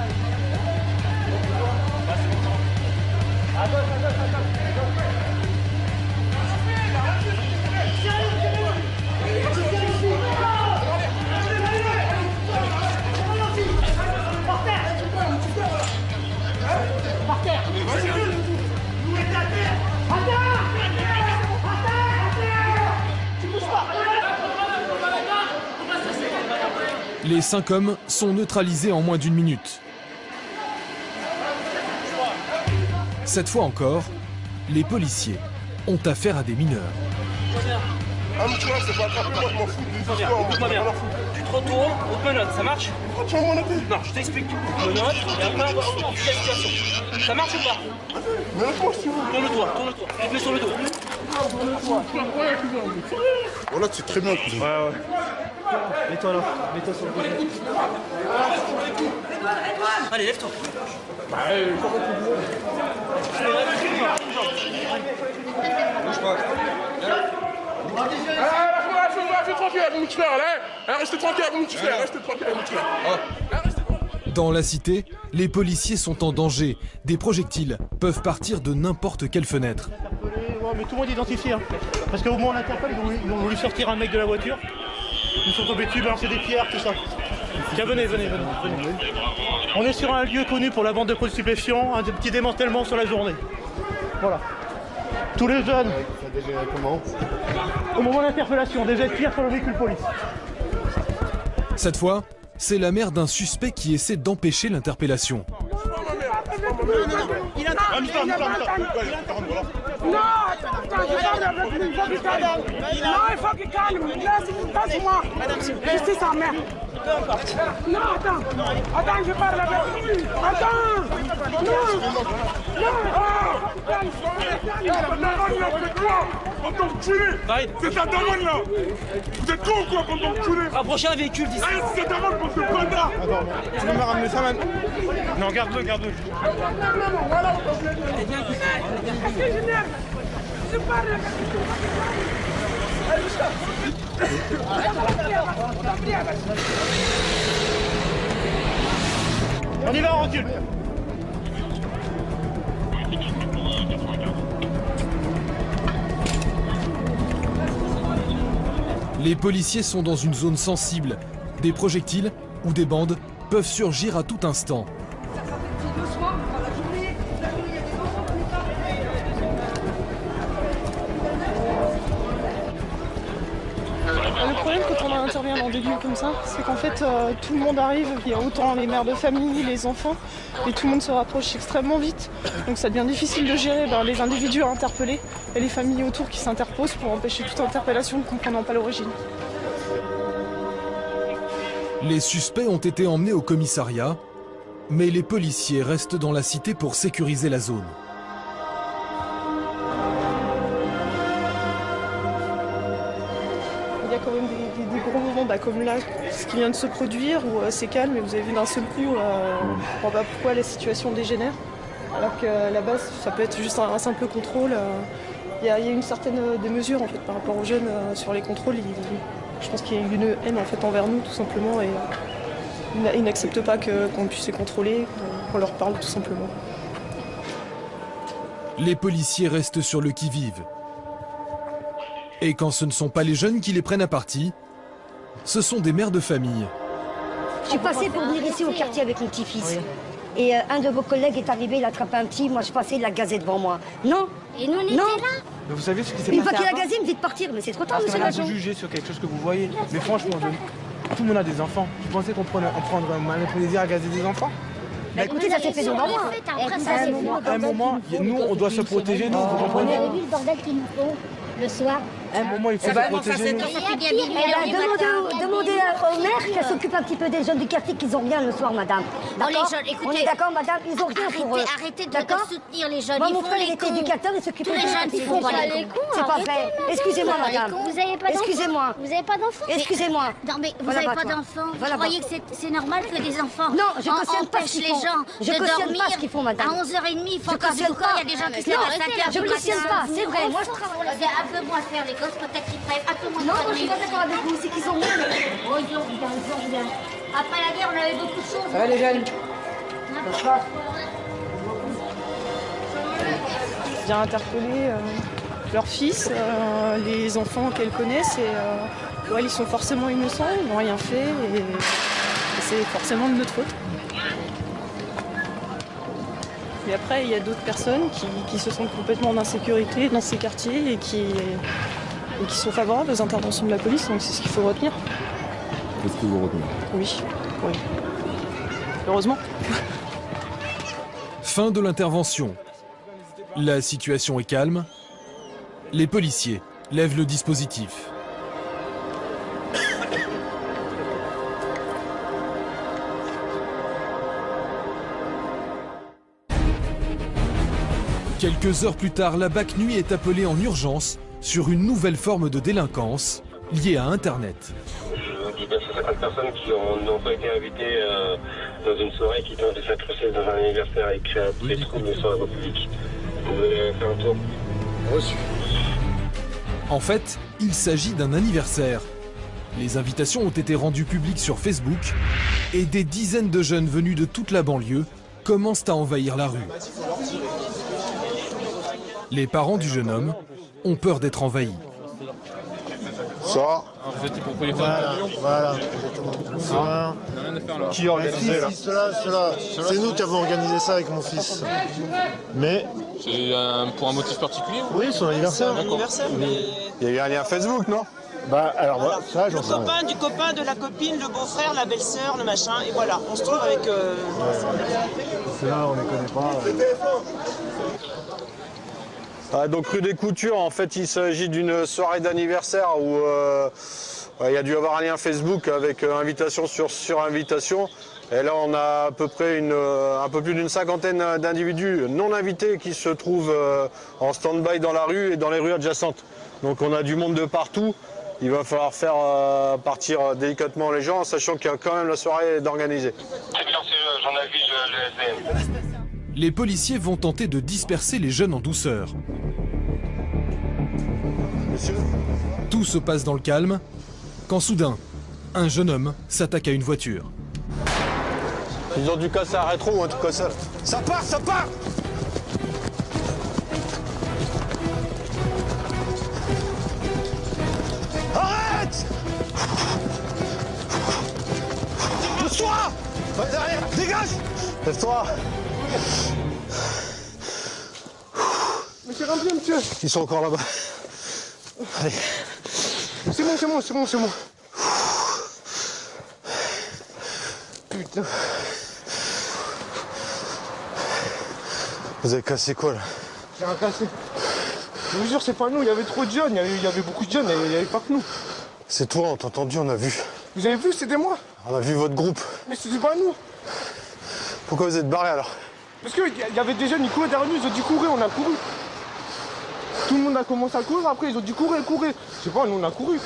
Les 5 hommes sont neutralisés en moins d'une minute. Cette fois encore, les policiers ont affaire à des mineurs. Ah mais tu vois, c'est pas attrapé, moi je m'en fous des histoires. Écoute-moi bien, tu te retournes, on te menotte, ça marche? Tu vas me menotter? Non, je t'explique. Tu me menottes et après on va voir toute la situation. Ça marche ou pas? Menotte-moi si tu veux. Tourne-toi, tu te mets sur le dos. Voilà, c'est très bien, cousin. Ouais. Mets-toi là, mets-toi sur le côté. Allez, lève-toi. Bouge pas. Lâchez tranquille avec mon petit frère, là. Restez tranquille avec mon petit frère, restez tranquille avec mon petit frère. Dans la cité, les policiers sont en danger. Des projectiles peuvent partir de n'importe quelle fenêtre. Ouais, mais tout le monde est identifié. Hein. Parce qu'au moment où on l'interpelle, ils ont voulu sortir un mec de la voiture. Ils sont tombés dessus, balancer des pierres, tout ça. Tiens, venez. On est sur un lieu connu pour la vente de produits stupéfiants, un petit démantèlement sur la journée. Voilà. Tous les jeunes. Ça dégénère comment? Au moment de l'interpellation, des gestes pierres sur le véhicule police. Cette fois, c'est la mère d'un suspect qui essaie d'empêcher l'interpellation. Il a Non, attends, je parle avec lui, il faut qu'il calme. Non, il faut qu'il calme. Passe-moi. Je suis sa mère. Peu importe. Non, attends, je parle avec lui. Attends. Non. C'est ta daronne là. Vous êtes con ou quoi quand on tue? Rapprochez un véhicule d'ici. C'est ta daronne pour ce connard. Attends, tu veux me ramener ça maintenant? Non, garde-le. Non, voilà. Allez, viens. Je parle avec On y va, on recule. Les policiers sont dans une zone sensible. Des projectiles ou des bandes peuvent surgir à tout instant. Le problème quand on intervient dans des lieux comme ça, c'est qu'en fait tout le monde arrive, il y a autant les mères de famille, les enfants, et tout le monde se rapproche extrêmement vite. Donc ça devient difficile de gérer les individus à interpeller et les familles autour qui s'interposent pour empêcher toute interpellation ne comprenant pas l'origine. Les suspects ont été emmenés au commissariat, mais les policiers restent dans la cité pour sécuriser la zone. Il y a quand même des gros moments comme là, ce qui vient de se produire, où c'est calme et vous avez vu d'un seul coup, on ne comprend pas pourquoi la situation dégénère. Alors qu'à la base, ça peut être juste un simple contrôle. Il y a une certaine démesure en fait, par rapport aux jeunes sur les contrôles. Je pense qu'il y a une haine en fait, envers nous tout simplement et ils n'acceptent pas qu'on puisse les contrôler, qu'on leur parle tout simplement. Les policiers restent sur le qui-vive. Et quand ce ne sont pas les jeunes qui les prennent à partie, ce sont des mères de famille. Je suis passée pour venir ici au quartier avec mon petit-fils. Oui. Et un de vos collègues est arrivé, il a attrapé un petit, moi je passais, il l'a gazé devant moi. Non. Et nous on était là. Mais vous savez ce qui s'est passé? Une fois qu'il a gazé, il me dit de partir, mais c'est trop tard, monsieur l'agent. Vous jugez sur quelque chose que vous voyez. Mais franchement, tout le monde a des enfants. Vous pensez qu'on prendrait un plaisir à gazer des enfants? Bah écoutez, ça s'est fait devant moi. À un moment, nous, on doit se protéger, nous, vous comprenez? Vous avez vu le bordel qu'ils nous font le soir? À un moment, il faut se protéger, nous. Demandez au maire qu'elle s'occupe un petit peu des jeunes du quartier qui n'ont rien le soir, madame. D'accord? On est d'accord, madame? Ils ont rien pour eux. Arrêtez de soutenir les jeunes. Moi, mon frère, il était éducateur, il s'occupait des jeunes. Ils font pas les cons. C'est pas vrai. Excusez-moi, madame. Vous n'avez pas d'enfants? Excusez-moi. Vous n'avez pas d'enfants? Excusez-moi. Non, mais vous n'avez pas d'enfants. Vous croyez que c'est normal que des enfants empêchent les gens de dormir ce qu'ils font, madame. À 11h30, il faut encore du corps. Il y a des gens qui se lèvent à 5h. Je ne cautionne pas, c'est vrai. Moi, je travaille. Un peu moins faire les gosses, peut-être qu'ils prennent un peu moins de non, moi, je suis pas d'accord avec vous. C'est qu'ils ont rien. Oh, ils ont rien. Après la guerre, on avait beaucoup de choses. Ça va, les jeunes? Vient interpeller leur fils, les enfants qu'elle connaissent et ouais, ils sont forcément innocents, ils n'ont rien fait et c'est forcément de notre faute. Et après, il y a d'autres personnes qui se sentent complètement en insécurité dans ces quartiers et qui sont favorables aux interventions de la police, donc c'est ce qu'il faut retenir. Qu'est-ce que vous retenez? Oui. Heureusement. Fin de l'intervention. La situation est calme. Les policiers lèvent le dispositif. Quelques heures plus tard, la BAC Nuit est appelée en urgence sur une nouvelle forme de délinquance liée à Internet. Je dis bien 150 personnes qui n'ont pas été invitées dans une soirée qui tente de s'incruster dans un anniversaire et créer des troubles sur la voie publique. Vous allez faire un tour. Reçu. En fait, il s'agit d'un anniversaire. Les invitations ont été rendues publiques sur Facebook et des dizaines de jeunes venus de toute la banlieue commencent à envahir la rue. Les parents du jeune homme ont peur d'être envahis. Ça. Voilà. Qui organisait là? C'est nous qui avons organisé ça avec mon fils. Mais. C'est pour un motif particulier? Oui, son anniversaire. Il y a eu un lien Facebook, non? Bah alors voilà, ça j'en sais rien. Du copain, de la copine, le beau-frère, la belle-sœur, le machin, et voilà, on se trouve avec... Là, on les connaît pas. Donc rue des Coutures, en fait il s'agit d'une soirée d'anniversaire où il y a dû y avoir un lien Facebook avec invitation sur invitation. Et là on a à peu près un peu plus d'une cinquantaine d'individus non invités qui se trouvent en stand-by dans la rue et dans les rues adjacentes. Donc on a du monde de partout. Il va falloir faire partir délicatement les gens, sachant qu'il y a quand même la soirée d'organiser. Très bien, j'en avise le SDM. Les policiers vont tenter de disperser les jeunes en douceur. Tout se passe dans le calme, quand soudain, un jeune homme s'attaque à une voiture. Ils ont dû casser un rétro ou un truc comme ça. Ça part! Arrête! Pousse-toi! Va derrière! Dégage! Lève-toi! Monsieur Rambier, monsieur! Ils sont encore là-bas. Allez. C'est bon. Putain. Vous avez cassé quoi là? J'ai rien cassé. Je vous jure, c'est pas nous, il y avait trop de jeunes, il y avait beaucoup de jeunes, il n'y avait pas que nous. C'est toi, on t'a entendu, on a vu. Vous avez vu, c'était moi. On a vu votre groupe. Mais c'était pas nous. Pourquoi vous êtes barré alors? Parce qu'il y avait des jeunes, ils couraient derrière nous, ils ont dit courir, on a couru. Tout le monde a commencé à courir, après ils ont dit courir. Je sais pas, nous on a couru.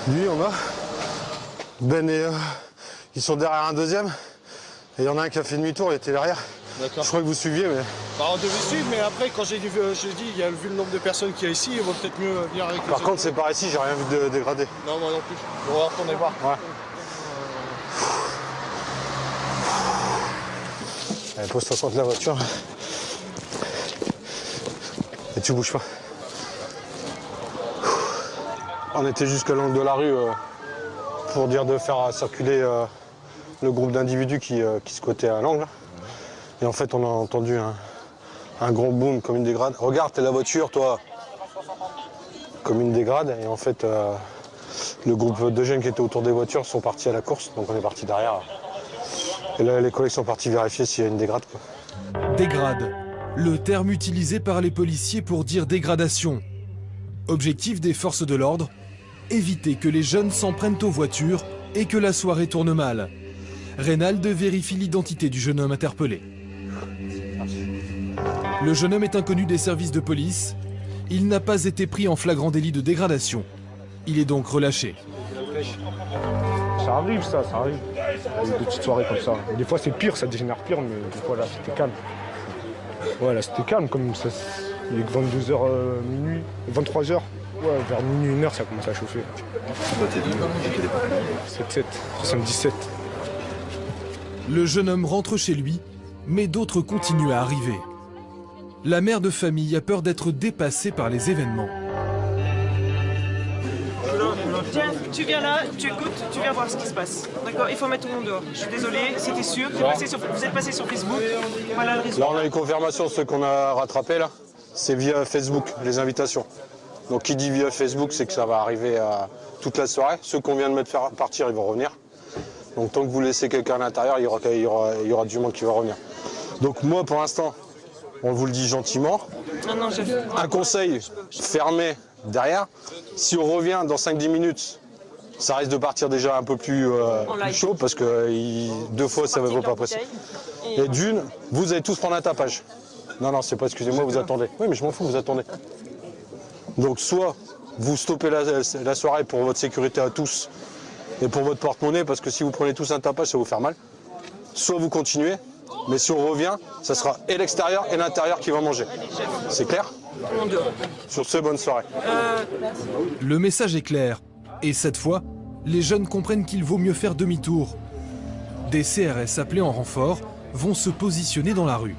Lui, on a. Ben et ils sont derrière un deuxième. Et il y en a un qui a fait demi-tour, il était derrière. D'accord. Je crois que vous suiviez, mais... Bah, on devait suivre, mais après, quand j'ai dit, il y a vu le nombre de personnes qu'il y a ici, il vaut peut-être mieux venir avec Par contre, c'est par ici, j'ai rien vu de dégradé. Non, moi non plus. On va retourner voir. Ouais. Allez, pose-toi contre la voiture. Et tu bouges pas. On était jusqu'à l'angle de la rue pour dire de faire circuler le groupe d'individus qui squattaient à l'angle. Et en fait, on a entendu un gros boom comme une dégrade. Regarde, t'es la voiture, toi. Comme une dégrade. Et en fait, le groupe de jeunes qui étaient autour des voitures sont partis à la course. Donc on est parti derrière. Et là, les collègues sont partis vérifier s'il y a une dégrade, quoi. Dégrade, le terme utilisé par les policiers pour dire dégradation. Objectif des forces de l'ordre, éviter que les jeunes s'en prennent aux voitures et que la soirée tourne mal. Reynald vérifie l'identité du jeune homme interpellé. Le jeune homme est inconnu des services de police. Il n'a pas été pris en flagrant délit de dégradation. Il est donc relâché. Ça arrive, ça arrive. Des petites soirées comme ça. Des fois c'est pire, ça dégénère pire, mais des fois là c'était calme. Ouais, là c'était calme, comme ça. Il est que 22h minuit, 23h. Ouais, vers minuit, 1h, ça commence à chauffer. T'es d'où? 77, 77. Le jeune homme rentre chez lui, mais d'autres continuent à arriver. La mère de famille a peur d'être dépassée par les événements. Tiens, tu viens là, tu écoutes, tu viens voir ce qui se passe. D'accord? Il faut mettre tout le monde dehors. Je suis désolé, c'était sûr. Vous êtes passé sur Facebook. Voilà le résultat. Là, on a une confirmation, ceux qu'on a rattrapés, là. C'est via Facebook, les invitations. Donc, qui dit via Facebook, c'est que ça va arriver à toute la soirée. Ceux qu'on vient de mettre faire partir, ils vont revenir. Donc, tant que vous laissez quelqu'un à l'intérieur, il y aura du monde qui va revenir. Donc, moi, pour l'instant, on vous le dit gentiment. Un conseil, fermé derrière. Si on revient dans 5-10 minutes, ça risque de partir déjà un peu plus chaud parce que 2 fois, ça ne vaut pas passer. Et d'une, vous allez tous prendre un tapage. Non, c'est pas, excusez-moi, vous attendez. Oui, mais je m'en fous, vous attendez. Donc, soit vous stoppez la soirée pour votre sécurité à tous et pour votre porte-monnaie, parce que si vous prenez tous un tapage, ça va vous faire mal. Soit vous continuez, mais si on revient, ça sera et l'extérieur et l'intérieur qui va manger. C'est clair? Sur ce, bonne soirée. Le message est clair. Et cette fois, les jeunes comprennent qu'il vaut mieux faire demi-tour. Des CRS appelés en renfort vont se positionner dans la rue.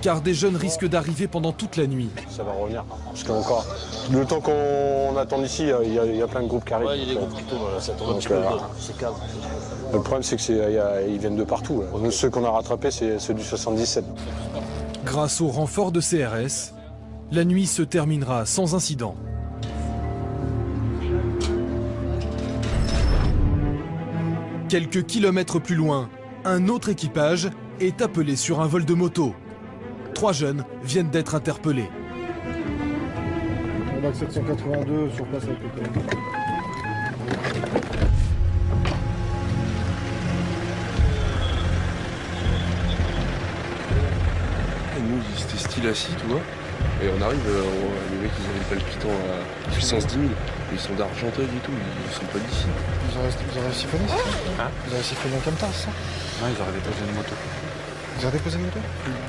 Car des jeunes risquent d'arriver pendant toute la nuit. Ça va revenir. Parce qu'encore, le temps qu'on attend ici, il y a plein de groupes qui arrivent. Ouais, il y a des groupes qui tournent, ça tombe un petit peu, c'est calme. Le problème, c'est qu'ils viennent de partout. Nous, ceux qu'on a rattrapés, c'est ceux du 77. Grâce au renfort de CRS, la nuit se terminera sans incident. Quelques kilomètres plus loin, un autre équipage est appelé sur un vol de moto. 3 jeunes viennent d'être interpellés. On va 782 sur place avec les collègues. Et nous, c'était style assis, tu vois. Et on arrive, les mecs, ils ont des palpitants à puissance 10 000. Ils sont d'Argenteuil et tout, ils sont pas d'ici. Ils auraient siphonné, c'est ça? Hein? Ils auraient siphonné en Camtar, c'est ça? Non, ils auraient déposé une moto. Ils auraient déposé une moto?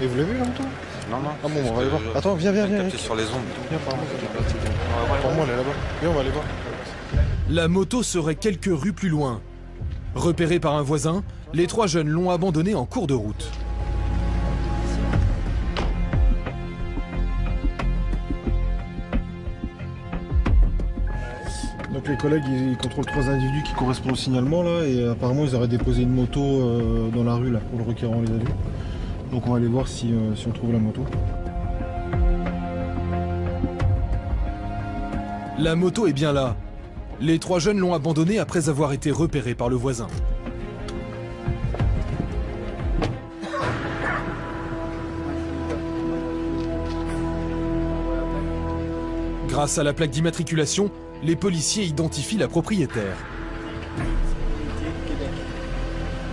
Et vous l'avez vu la moto? Non. Ah bon, on va aller voir. Attends, viens. Capté sur les ondes. Viens par moi. Par moi, elle est là-bas. Viens, on va aller voir. La moto serait quelques rues plus loin. Repérés par un voisin, les 3 jeunes l'ont abandonnée en cours de route. Donc les collègues, ils contrôlent 3 individus qui correspondent au signalement là, et apparemment ils auraient déposé une moto dans la rue là, pour le requérant on les a vus. Donc on va aller voir si on trouve la moto. La moto est bien là. Les 3 jeunes l'ont abandonnée après avoir été repérés par le voisin. Grâce à la plaque d'immatriculation, les policiers identifient la propriétaire.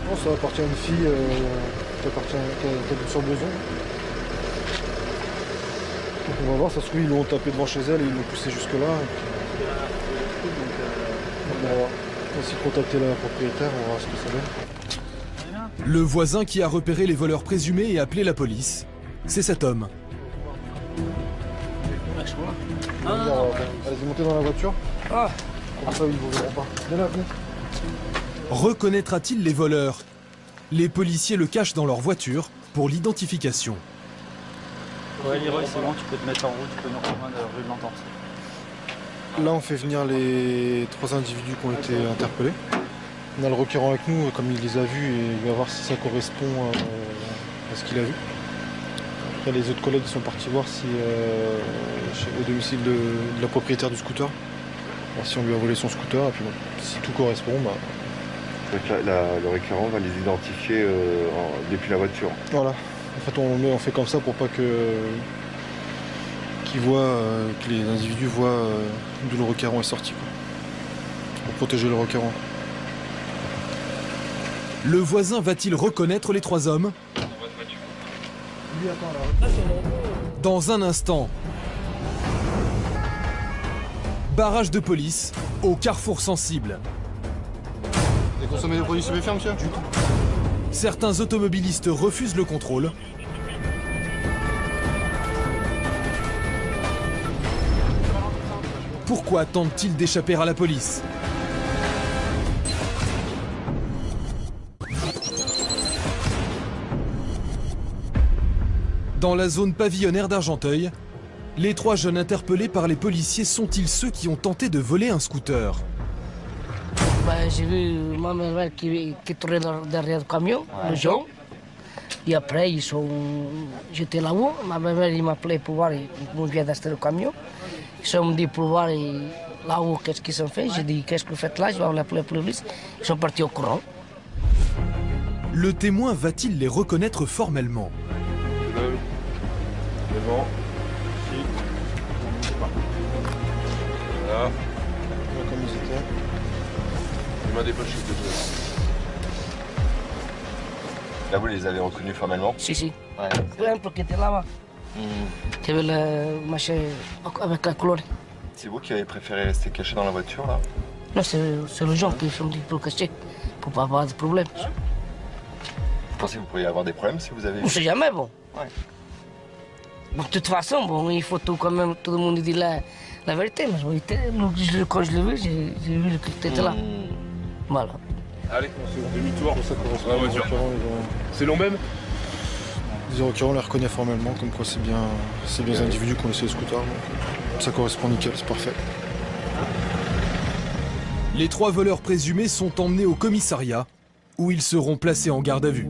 Non, ça appartient à une fille qui habite sur Beson. Donc on va voir, ça se trouve, ils l'ont tapé devant chez elle et ils l'ont poussé jusque-là. On va voir. On va essayer de contacter la propriétaire, on va voir ce que ça donne. Le voisin qui a repéré les voleurs présumés et appelé la police, c'est cet homme. Allez-y, montez dans la voiture. Comme ça, ils ne vous verront pas. Viens là, venez. Reconnaîtra-t-il les voleurs? Les policiers le cachent dans leur voiture pour l'identification. Ouais, Leroy, c'est bon, tu peux te mettre en route, tu peux nous rejoindre rue de l'Entente. Là, on fait venir les 3 individus qui ont été interpellés. On a le requérant avec nous, comme il les a vus, et il va voir si ça correspond à ce qu'il a vu. Après, les autres collègues sont partis voir si, au domicile de la propriétaire du scooter, voir si on lui a volé son scooter, et puis bon, si tout correspond, bah... Donc le requérant va les identifier depuis la voiture. Voilà. En fait, on fait comme ça pour pas que les individus voient d'où le requérant est sorti, quoi. Pour protéger le requérant. Le voisin va-t-il reconnaître les 3 hommes? Dans un instant, barrage de police au carrefour sensible. Vous avez consommé des produits stupéfiants, monsieur? Du tout. Certains automobilistes refusent le contrôle. Pourquoi tentent-ils d'échapper à la police? Dans la zone pavillonnaire d'Argenteuil, les 3 jeunes interpellés par les policiers sont-ils ceux qui ont tenté de voler un scooter? J'ai vu ma mère qui tournait derrière le camion, le jaune. Et après, j'étais là-haut. Ma mère m'a appelé pour voir comment vient d'acheter le camion. Ils sont dit pour voir là-haut qu'est-ce qu'ils ont fait. J'ai dit qu'est-ce que vous faites là, je vais appeler la police. Ils sont partis au courant. Le témoin va-t-il les reconnaître formellement? Devant. Ici. Là. Comme ils étaient. Il m'a dépoché de deux. Là, vous les avez reconnus formellement? Si. Ouais. L'imple qui était là-bas. Qui avait le machin avec la couleur. C'est vous qui avez préféré rester caché dans la voiture, là? Non, c'est les gens qui sont dit pour cacher, pour pas avoir de problème. Vous pensez que vous pourriez avoir des problèmes si vous avez... On sait jamais, bon. Ouais. Bon, de toute façon, bon, il faut tout, quand même, tout le monde dit la vérité. Mais quand je l'ai vu, j'ai vu que tu étais là. Voilà. Allez, on se demi-tour sur la voiture. C'est long même? Les requérants, on les reconnaît formellement, comme quoi c'est bien les individus qui ont laissé le scooter. Donc ça correspond nickel, c'est parfait. Les 3 voleurs présumés sont emmenés au commissariat, où ils seront placés en garde à vue.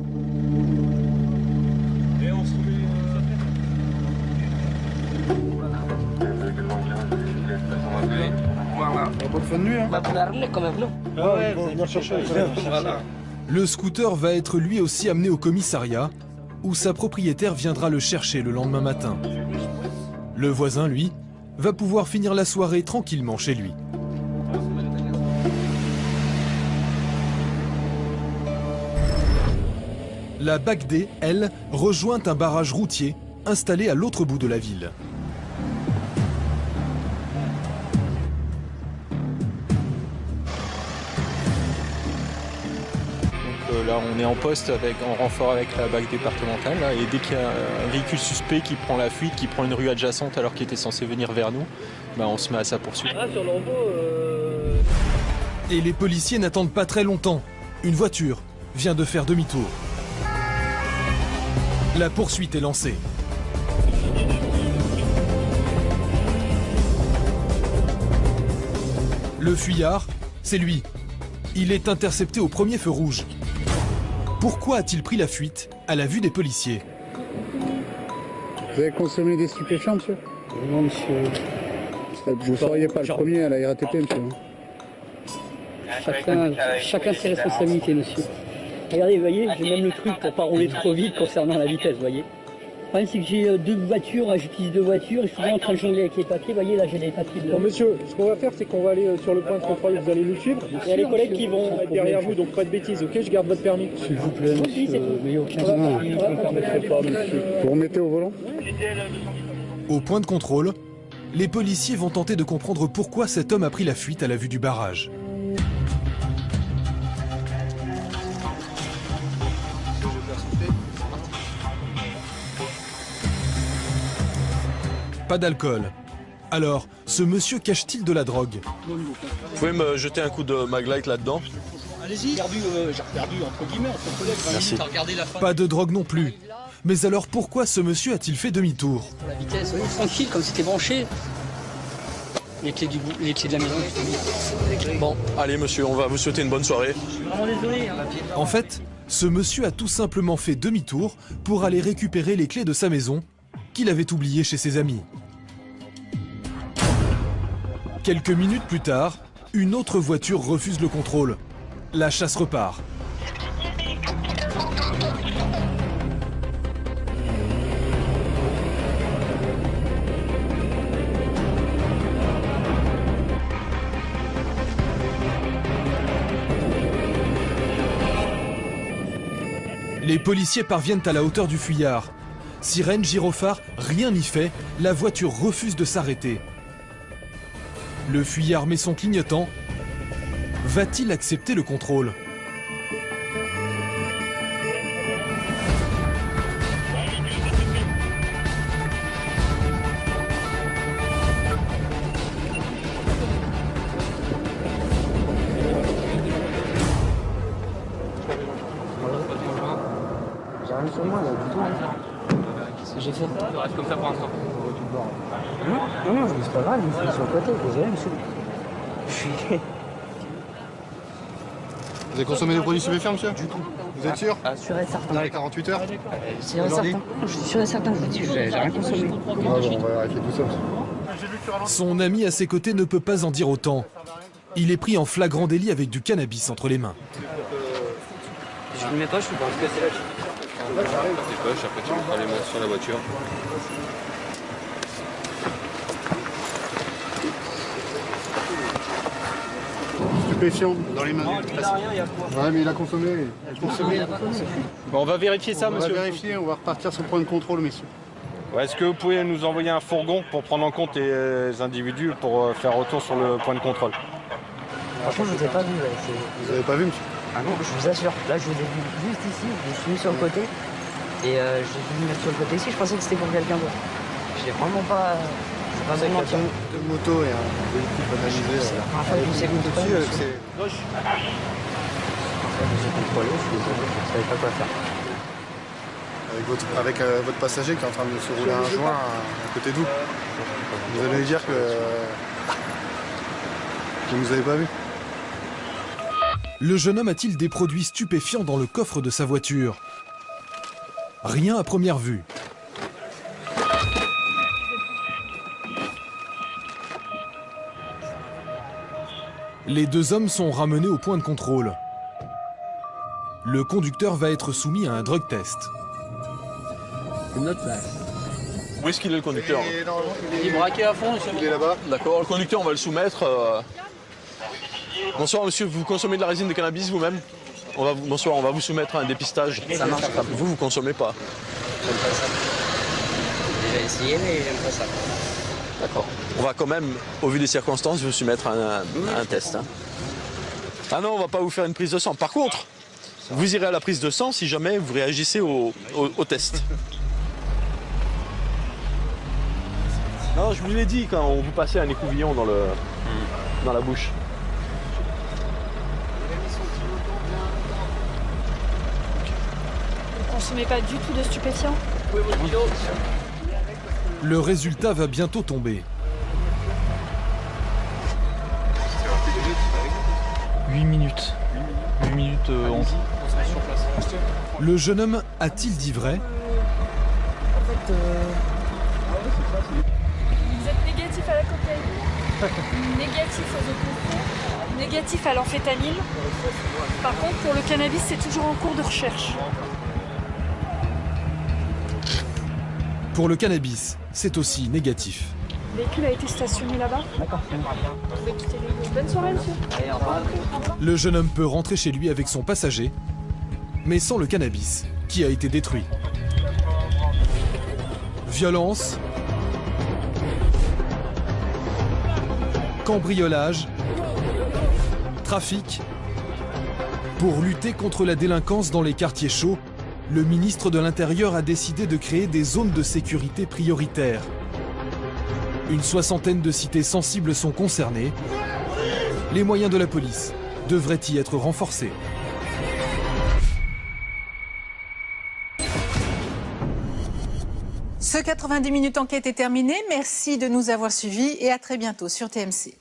Et on se remet Voilà. Bonne fin de nuit, hein? Bah, vous la ramenez quand même, non? Ah ouais, on va venir chercher. Voilà. Le scooter va être lui aussi amené au commissariat, où sa propriétaire viendra le chercher le lendemain matin. Le voisin, lui, va pouvoir finir la soirée tranquillement chez lui. La BAC-D, elle, rejoint un barrage routier installé à l'autre bout de la ville. Là, on est en poste en renfort avec la BAC départementale. Là, et dès qu'il y a un véhicule suspect qui prend la fuite, qui prend une rue adjacente alors qu'il était censé venir vers nous, bah, on se met à sa poursuite. Et les policiers n'attendent pas très longtemps. Une voiture vient de faire demi-tour. La poursuite est lancée. Le fuyard, c'est lui. Il est intercepté au premier feu rouge. Pourquoi a-t-il pris la fuite à la vue des policiers? Vous avez consommé des stupéfiants, monsieur? Non, monsieur. Vous ne seriez pas le premier à la RATP, monsieur. Chacun ses responsabilités, monsieur. Regardez, vous voyez, j'ai même le truc pour pas rouler trop vite concernant la vitesse, vous voyez. Le problème, c'est que j'ai 2 voitures, j'utilise 2 voitures, et je suis en train de jongler avec les papiers. Vous voyez, là, j'ai les papiers dedans. Bon, monsieur, ce qu'on va faire, c'est qu'on va aller sur le point de contrôle, vous allez nous suivre. Il y a les collègues qui vont être derrière vous, donc pas de bêtises, ok? Je garde votre permis. S'il vous plaît, monsieur, mais aucun problème. Je ne me permettrai pas, monsieur. Vous remettez au volant? Au point de contrôle, les policiers vont tenter de comprendre pourquoi cet homme a pris la fuite à la vue du barrage. Pas d'alcool. Alors, ce monsieur cache-t-il de la drogue? Vous pouvez me jeter un coup de Maglite là-dedans? Allez-y. J'ai perdu entre guillemets, entre collègues. Merci. Pas de drogue non plus. Mais alors pourquoi ce monsieur a-t-il fait demi-tour? La vitesse, oui, tranquille, comme c'était branché. Les clés de la maison. Bon, allez monsieur, on va vous souhaiter une bonne soirée. Je suis vraiment désolé. En fait, ce monsieur a tout simplement fait demi-tour pour aller récupérer les clés de sa maison qu'il avait oubliées chez ses amis. Quelques minutes plus tard, une autre voiture refuse le contrôle. La chasse repart. Les policiers parviennent à la hauteur du fuyard. Sirène, gyrophare, rien n'y fait, la voiture refuse de s'arrêter. Le fuyard met son clignotant. Va-t-il accepter le contrôle? J'ai rien sur moi là, du tout. Qu'est-ce que j'ai fait? Tu restes comme ça pour l'instant. Non, c'est pas grave, je suis sur le côté, désolé monsieur. Vous avez consommé des produits stupéfiants, monsieur? Du tout. Vous êtes sûr? Sûr et certain. Dans les 48 heures? Sûr et certain. Je suis sûr et certain, je vous dis, j'ai rien consommé. On va vérifier tout ça. Son ami à ses côtés ne peut pas en dire autant. Il est pris en flagrant délit avec du cannabis entre les mains. Je ne mets pas, je suis pas. Tes poches, après tu mettras les mains sur la voiture. Stupéfiant dans les mains. Ouais, mais il a consommé. Bon, on va vérifier ça, monsieur. On va vérifier, on va repartir sur le point de contrôle, messieurs. Ouais, est-ce que vous pouvez nous envoyer un fourgon pour prendre en compte les individus pour faire retour sur le point de contrôle? Franchement, je ne vous ai pas vu. Vous avez pas vu, monsieur? Ah non, je vous assure. Là, je vous ai vu juste ici, je suis mis sur le côté. Et j'ai dû me mettre sur le côté ici, je pensais que c'était pour quelqu'un d'autre. Je l'ai vraiment pas... C'est pas vraiment mentir. Deux motos et un véhicule banalisé. C'est la première fois que je sais que c'est gauche. J'ai contrôlé, je suis désolé, je ne savais pas quoi faire. Avec votre passager qui est en train de se rouler un joint à côté de vous. Vous allez lui dire que vous nous avez pas vu. Le jeune homme a-t-il des produits stupéfiants dans le coffre de sa voiture? Rien à première vue. Les deux hommes sont ramenés au point de contrôle. Le conducteur va être soumis à un drug test. Une autre place. Où est-ce qu'il est le conducteur? Il est braqué à fond, il est là-bas. D'accord, le conducteur, on va le soumettre. Bonsoir monsieur, vous consommez de la résine de cannabis vous-même? Bonsoir, on va vous soumettre à un dépistage. Ça marche pas. Vous consommez pas? J'aime pas ça. J'ai déjà essayé, mais j'aime pas ça. D'accord. On va quand même, au vu des circonstances, vous soumettre à un test. Hein. Ah non, on va pas vous faire une prise de sang. Par contre, vous irez à la prise de sang si jamais vous réagissez au test. Non, je vous l'ai dit quand on vous passait un écouvillon dans la bouche. Vous ne consommez pas du tout de stupéfiants? Le résultat va bientôt tomber. 8 minutes. 8 minutes 11. Le jeune homme a-t-il dit vrai? Vous êtes négatif à la cocaïne, négatif aux opiacés, négatif à l'amphétamine. Par contre, pour le cannabis, c'est toujours en cours de recherche. Pour le cannabis, c'est aussi négatif. Le véhicule a été stationné là-bas. D'accord. Vous pouvez quitter les lieux. Bonne soirée, monsieur. Le jeune homme peut rentrer chez lui avec son passager, mais sans le cannabis, qui a été détruit. Violence, cambriolage, trafic. Pour lutter contre la délinquance dans les quartiers chauds, le ministre de l'Intérieur a décidé de créer des zones de sécurité prioritaires. Une soixantaine de cités sensibles sont concernées. Les moyens de la police devraient y être renforcés. Ce 90 minutes enquête est terminé. Merci de nous avoir suivis et à très bientôt sur TMC.